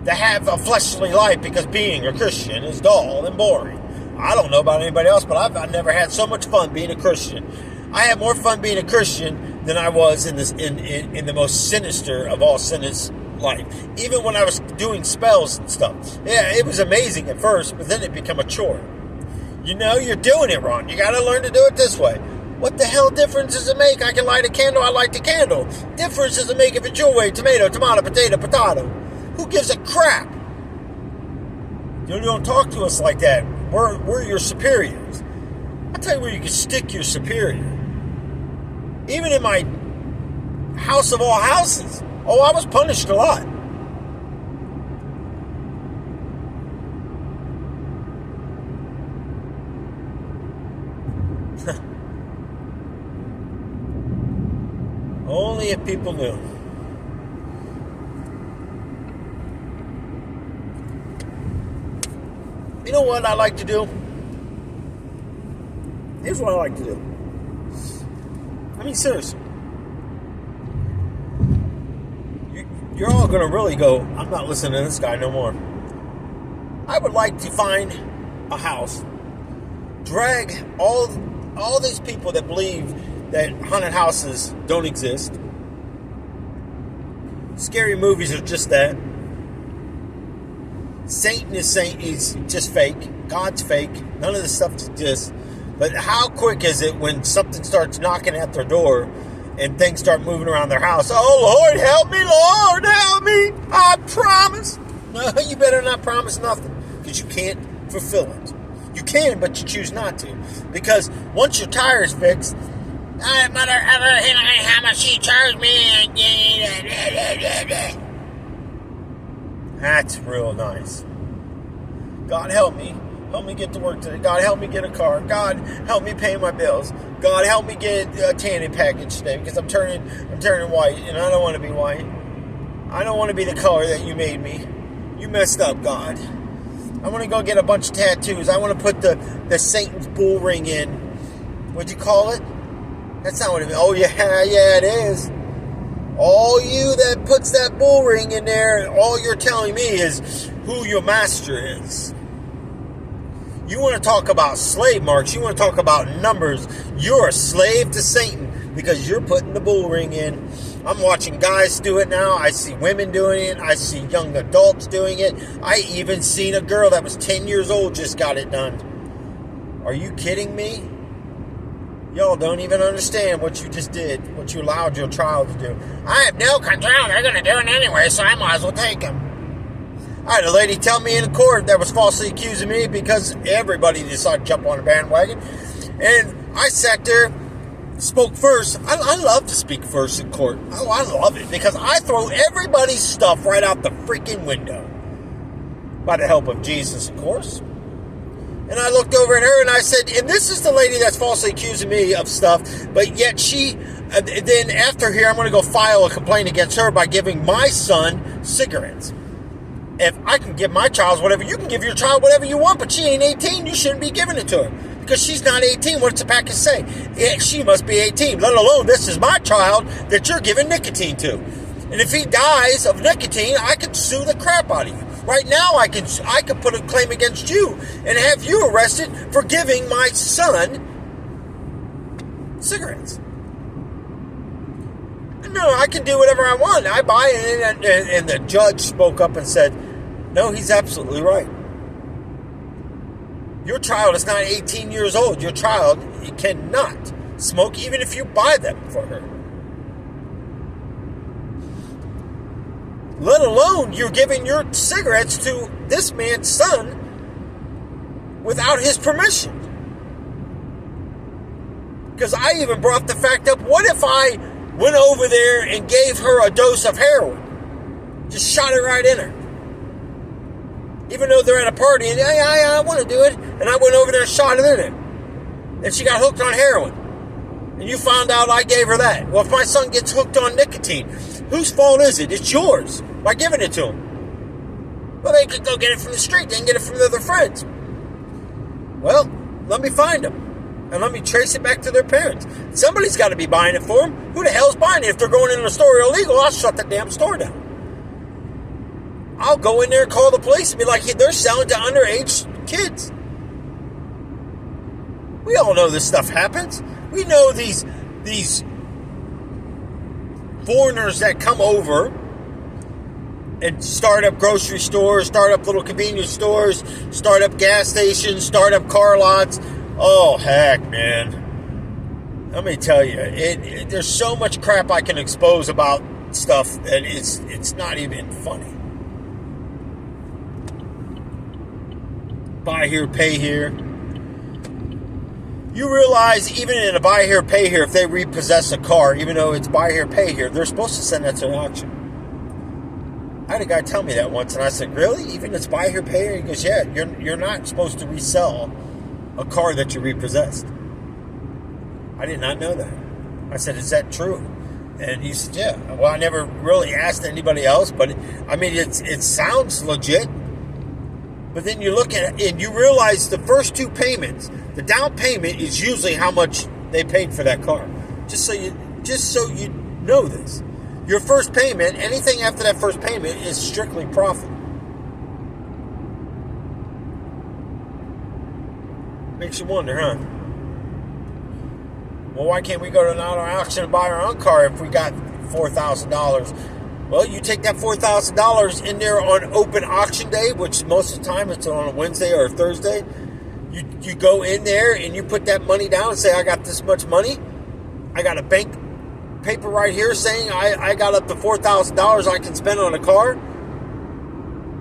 To have a fleshly life, because being a Christian is dull and boring. I don't know about anybody else, but I've never had so much fun being a Christian. I had more fun being a Christian than I was in the most sinister of all sinners life. Even when I was doing spells and stuff. Yeah, it was amazing at first, but then it became a chore. You're doing it wrong. You got to learn to do it this way. What the hell difference does it make? I can light a candle, I light the candle. Difference does it make if it's your way? Tomato, potato. Who gives a crap? You don't talk to us like that. We're your superiors. I'll tell you where you can stick your superior. Even in my house of all houses. Oh, I was punished a lot. Only if people knew. You know what I like to do? Here's what I like to do. I mean, seriously. You're all going to really go, I'm not listening to this guy no more. I would like to find a house, drag all these people that believe that haunted houses don't exist. Scary movies are just that. Satan is just fake. God's fake. None of this stuff exists. But how quick is it when something starts knocking at their door and things start moving around their house? Oh, Lord, help me, Lord, help me. I promise. No, you better not promise nothing, because you can't fulfill it. You can, but you choose not to. Because once your tire's fixed, mother, how much she charged me? That's real nice. God help me. Help me get to work today. God help me get a car. God help me pay my bills. God help me get a tanning package today, because I'm turning white, and I don't want to be white. I don't want to be the color that you made me. You messed up, God. I want to go get a bunch of tattoos. I want to put the Satan's bull ring in. What'd you call it? That's not what it means. Oh, yeah, it is. All you that puts that bull ring in there, all you're telling me is who your master is. You want to talk about slave marks. You want to talk about numbers. You're a slave to Satan because you're putting the bull ring in. I'm watching guys do it now. I see women doing it. I see young adults doing it. I even seen a girl that was 10 years old just got it done. Are you kidding me? Y'all don't even understand what you just did, what you allowed your child to do. I have no control. They're going to do it anyway, so I might as well take them. I had a lady tell me in court that was falsely accusing me because everybody decided to jump on a bandwagon. And I sat there, spoke first. I love to speak first in court. Oh, I love it because I throw everybody's stuff right out the freaking window. By the help of Jesus, of course. And I looked over at her and I said, and this is the lady that's falsely accusing me of stuff, but yet then after here, I'm going to go file a complaint against her by giving my son cigarettes. If I can give my child whatever, you can give your child whatever you want, but she ain't 18, you shouldn't be giving it to her. Because she's not 18, what's the package say? She must be 18, let alone this is my child that you're giving nicotine to. And if he dies of nicotine, I could sue the crap out of you. Right now, I could put a claim against you and have you arrested for giving my son cigarettes. No, I can do whatever I want. I buy it, and the judge spoke up and said, no, he's absolutely right. Your child is not 18 years old. Your child cannot smoke even if you buy them for her. Let alone you're giving your cigarettes to this man's son without his permission. Because I even brought the fact up, what if I went over there and gave her a dose of heroin? Just shot it right in her. Even though they're at a party and I want to do it. And I went over there and shot it in her. And she got hooked on heroin. And you found out I gave her that. Well, if my son gets hooked on nicotine, whose fault is it? It's yours. By giving it to him. Well, they could go get it from the street. They can get it from their other friends. Well, let me find them. And let me trace it back to their parents. Somebody's got to be buying it for them. Who the hell's buying it? If they're going into a store illegal, I'll shut that damn store down. I'll go in there and call the police and be like, hey, they're selling to underage kids. We all know this stuff happens. We know these foreigners that come over and start up grocery stores, start up little convenience stores, start up gas stations, start up car lots. Oh, heck, man. Let me tell you, there's so much crap I can expose about stuff that it's not even funny. Buy here, pay here. You realize even in a buy here, pay here, if they repossess a car, even though it's buy here, pay here, they're supposed to send that to an auction. I had a guy tell me that once, and I said, really? Even if it's buy here, pay here? He goes, yeah, you're not supposed to resell a car that you repossessed. I did not know that. I said, is that true? And he said, yeah. Well, I never really asked anybody else, but I mean, it sounds legit. But then you look at it and you realize the first two payments, the down payment is usually how much they paid for that car. Just so you know this. Your first payment, anything after that first payment is strictly profit. Makes you wonder, huh? Well, why can't we go to an auto auction and buy our own car if we got $4,000? Well, you take that $4,000 in there on open auction day, which most of the time it's on a Wednesday or a Thursday. You go in there and you put that money down and say, I got this much money. I got a bank paper right here saying I got up to $4,000 I can spend on a car.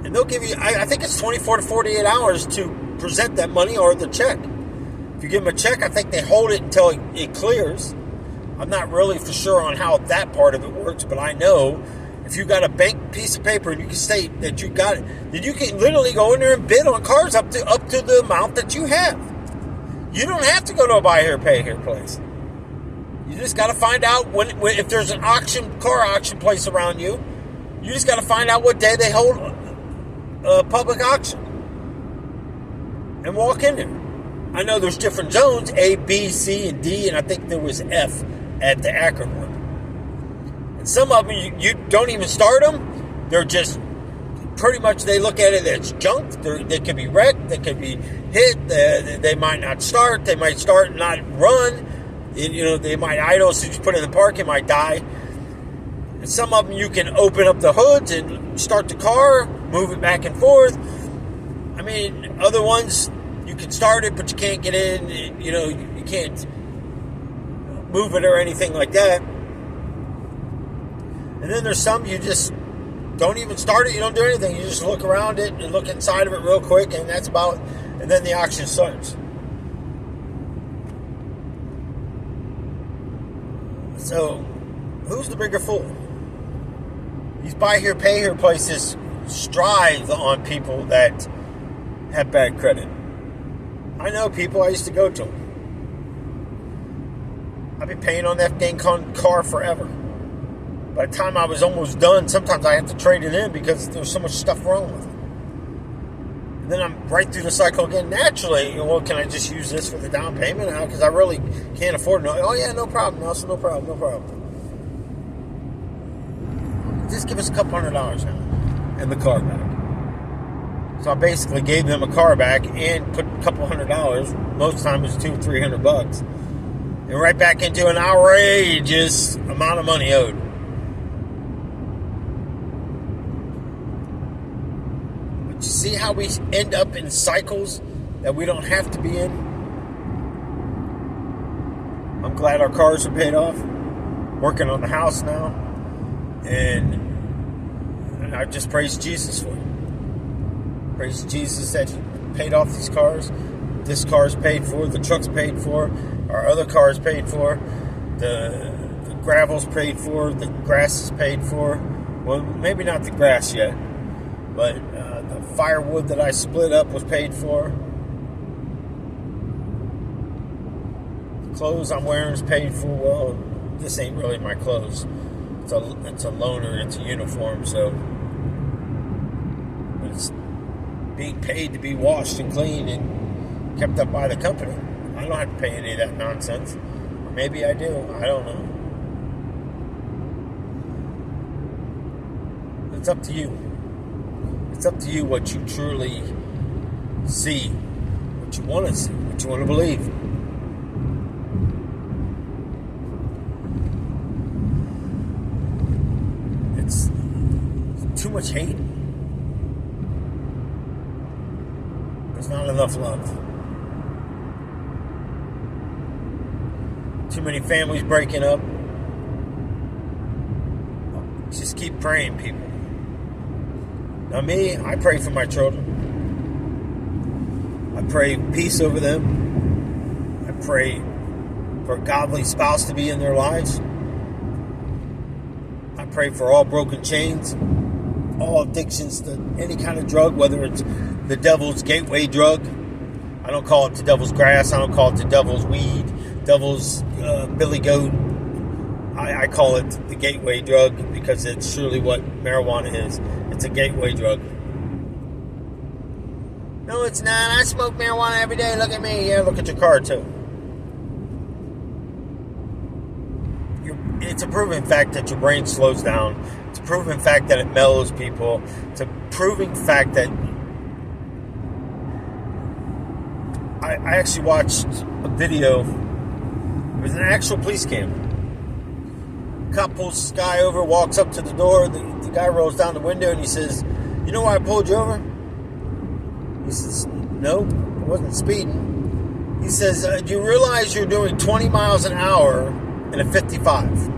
And they'll give you, I think it's 24 to 48 hours to present that money or the check. If you give them a check, I think they hold it until it clears. I'm not really for sure on how that part of it works, but I know if you got a bank piece of paper and you can state that you got it, then you can literally go in there and bid on cars up to the amount that you have. You don't have to go to a buy here, pay here place. You just got to find out when if there's an car auction place around you. You just got to find out what day they hold a public auction and walk in there. I know there's different zones, A, B, C, and D, and I think there was F at the Akron one. And some of them, you don't even start them. They're just pretty much, they look at it as junk. They could be wrecked. They could be hit. They might not start. They might start and not run. They might idle. So you put it in the park, it might die. And some of them, you can open up the hoods and start the car, move it back and forth. I mean, other ones, you can start it, but you can't get in. You know, you can't move it or anything like that. And then there's some you just don't even start it. You don't do anything. You just look around it and look inside of it real quick, and that's about. And then the auction starts. So, who's the bigger fool? These buy here, pay here places strive on people that have bad credit. I know people, I used to go to them. I've been paying on that dang car forever. By the time I was almost done, sometimes I have to trade it in because there's so much stuff wrong with it. And then I'm right through the cycle again. Naturally, well, can I just use this for the down payment? Because I really can't afford it. Oh, yeah, no problem, Nelson, no problem. Just give us a couple $100 now and the car back. So I basically gave them a car back and put a couple $100. Most of the time it's $200 or $300. And right back into an outrageous amount of money owed. But you see how we end up in cycles that we don't have to be in? I'm glad our cars are paid off. Working on the house now. And I just praise Jesus for it. Praise Jesus that He paid off these cars. This car's paid for. The truck's paid for. Our other car's paid for. The gravel's paid for. The grass is paid for. Well, maybe not the grass yet. But the firewood that I split up was paid for. The clothes I'm wearing is paid for. Well, this ain't really my clothes. It's a loaner. It's a uniform, so it's being paid to be washed and cleaned and kept up by the company. I don't have to pay any of that nonsense. Or maybe I do. I don't know. It's up to you. It's up to you what you truly see, what you want to see, what you want to believe. It's too much hate. There's not enough love. Too many families breaking up. Just keep praying, people. Now me, I pray for my children. I pray peace over them. I pray for a godly spouse to be in their lives. I pray for all broken chains, all addictions to any kind of drug, whether it's the devil's gateway drug. I don't call it the devil's grass. I don't call it the devil's weed, devil's billy goat. I call it the gateway drug because it's surely what marijuana is. It's a gateway drug. No, it's not. I smoke marijuana every day. Look at me. Yeah, look at your car, too. It's a proven fact that your brain slows down. It's a proven fact that it mellows people. It's a proven fact that... I actually watched a video. It was an actual police cam. Cop pulls this guy over, walks up to the door. The guy rolls down the window and he says, "You know why I pulled you over?" He says, "No, I wasn't speeding." He says, "Do you realize you're doing 20 miles an hour in a 55?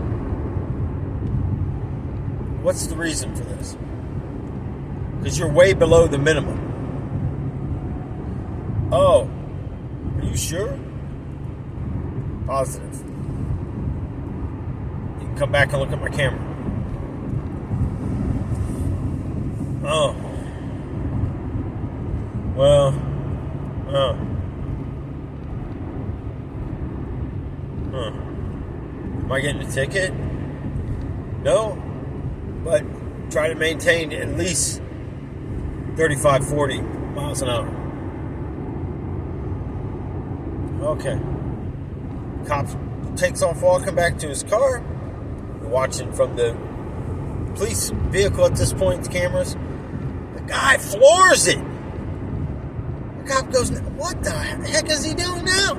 What's the reason for this?" Because you're way below the minimum. "Oh, are you sure?" "Positive. You can come back and look at my camera." "Oh. Well, Am I getting a ticket?" "No, but try to maintain at least 35, 40 miles an hour." Okay. Cop takes off walking back to his car. We're watching from the police vehicle at this point, the cameras. The guy floors it. The cop goes, "What the heck is he doing now?"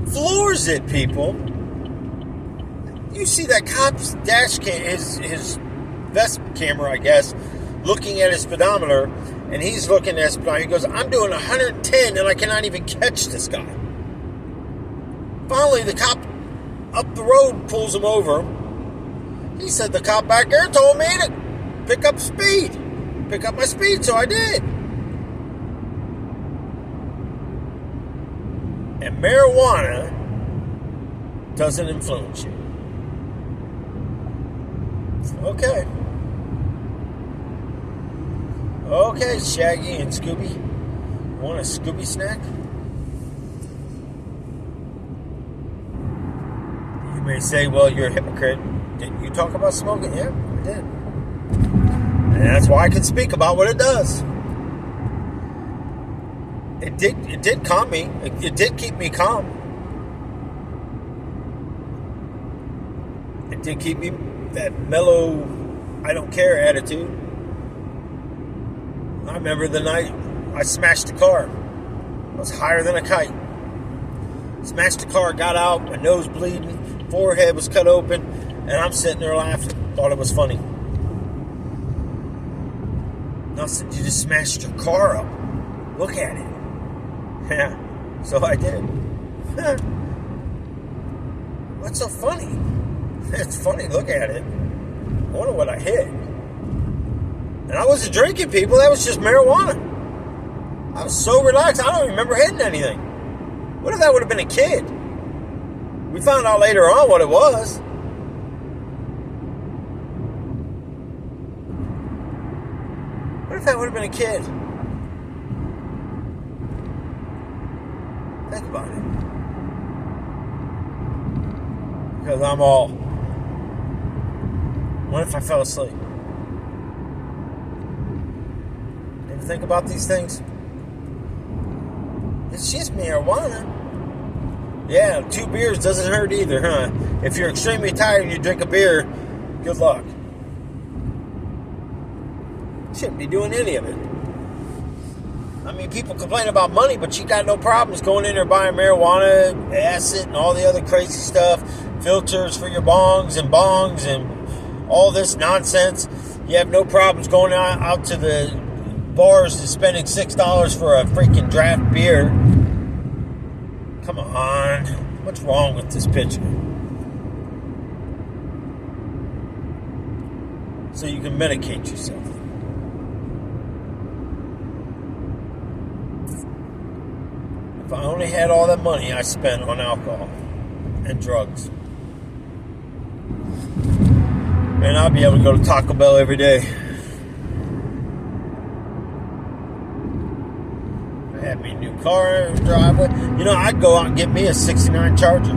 Floors it, people. You see that cop's dash cam, his vest camera, I guess, looking at his speedometer, And he's looking at us. He goes, I'm doing 110 and I cannot even catch this guy. Finally, the cop up the road pulls him over. He said, the cop back there told me to pick up speed. Pick up my speed, so I did. And marijuana doesn't influence you. Okay. Okay, Shaggy and Scooby. Want a Scooby snack? You may say, well, you're a hypocrite. Didn't you talk about smoking? Yeah, I did. And that's why I can speak about what it does. It did calm me. It did keep me calm. It did keep me that mellow, I don't care attitude. I remember the night I smashed the car. I was higher than a kite. Smashed the car, got out, my nose bleeding, forehead was cut open, and I'm sitting there laughing. Thought it was funny. And I said, you just smashed your car up. Look at it. Yeah, so I did. What's so funny? It's funny, look at it. I wonder what I hit. And I wasn't drinking, people. That was just marijuana. I was so relaxed. I don't remember hitting anything. What if that would have been a kid? We found out later on what it was. What if that would have been a kid? Think about it. Because I'm all... What if I fell asleep? Ever think about these things? It's just marijuana. Yeah, 2 beers doesn't hurt either, huh? If you're extremely tired and you drink a beer, good luck. Shouldn't be doing any of it. I mean, people complain about money, but you got no problems going in there buying marijuana, acid, and all the other crazy stuff, filters for your bongs and all this nonsense. You have no problems going out to the bars and spending $6 for a freaking draft beer. Come on. What's wrong with this picture? So you can medicate yourself. If I only had all that money I spent on alcohol and drugs, man, I'd be able to go to Taco Bell every day. I had me a new car in the driveway. You know, I'd go out and get me a 69 Charger.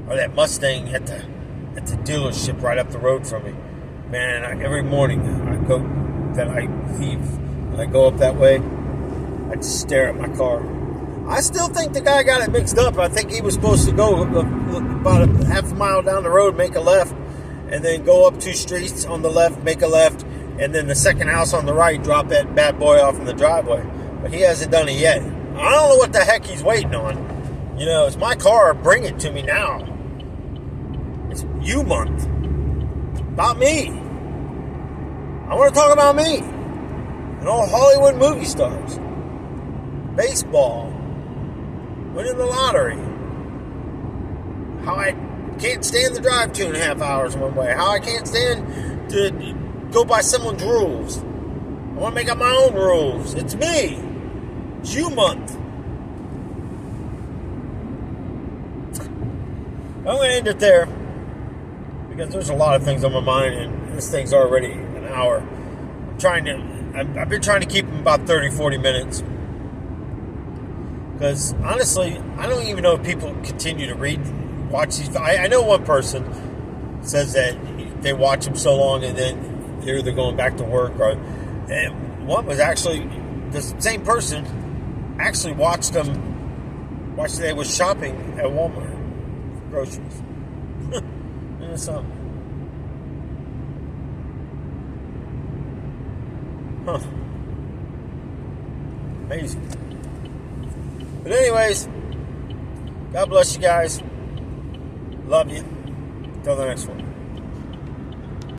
Or that Mustang at the dealership right up the road from me. Man, every morning I leave and I go up that way, I just stare at my car. I still think the guy got it mixed up. I think he was supposed to go about a half a mile down the road, make a left, and then go up 2 streets on the left, make a left, and then the second house on the right, drop that bad boy off in the driveway. But he hasn't done it yet. I don't know what the heck he's waiting on. You know, it's my car. Bring it to me now. It's you month. About me. I want to talk about me. And all Hollywood movie stars. Baseball. Winning the lottery. How I can't stand to drive 2.5 hours one way. How I can't stand to go by someone's rules. I want to make up my own rules. It's me. It's you month. I'm going to end it there because there's a lot of things on my mind and this thing's already an hour. I've been trying to keep them about 30, 40 minutes. Because honestly, I don't even know if people continue to watch these. I know one person says that they watch them so long and then they're either going back to work and one was actually, the same person actually watched they was shopping at Walmart for groceries. And it's something. Huh. Amazing. But anyways, God bless you guys. Love you. Till the next one.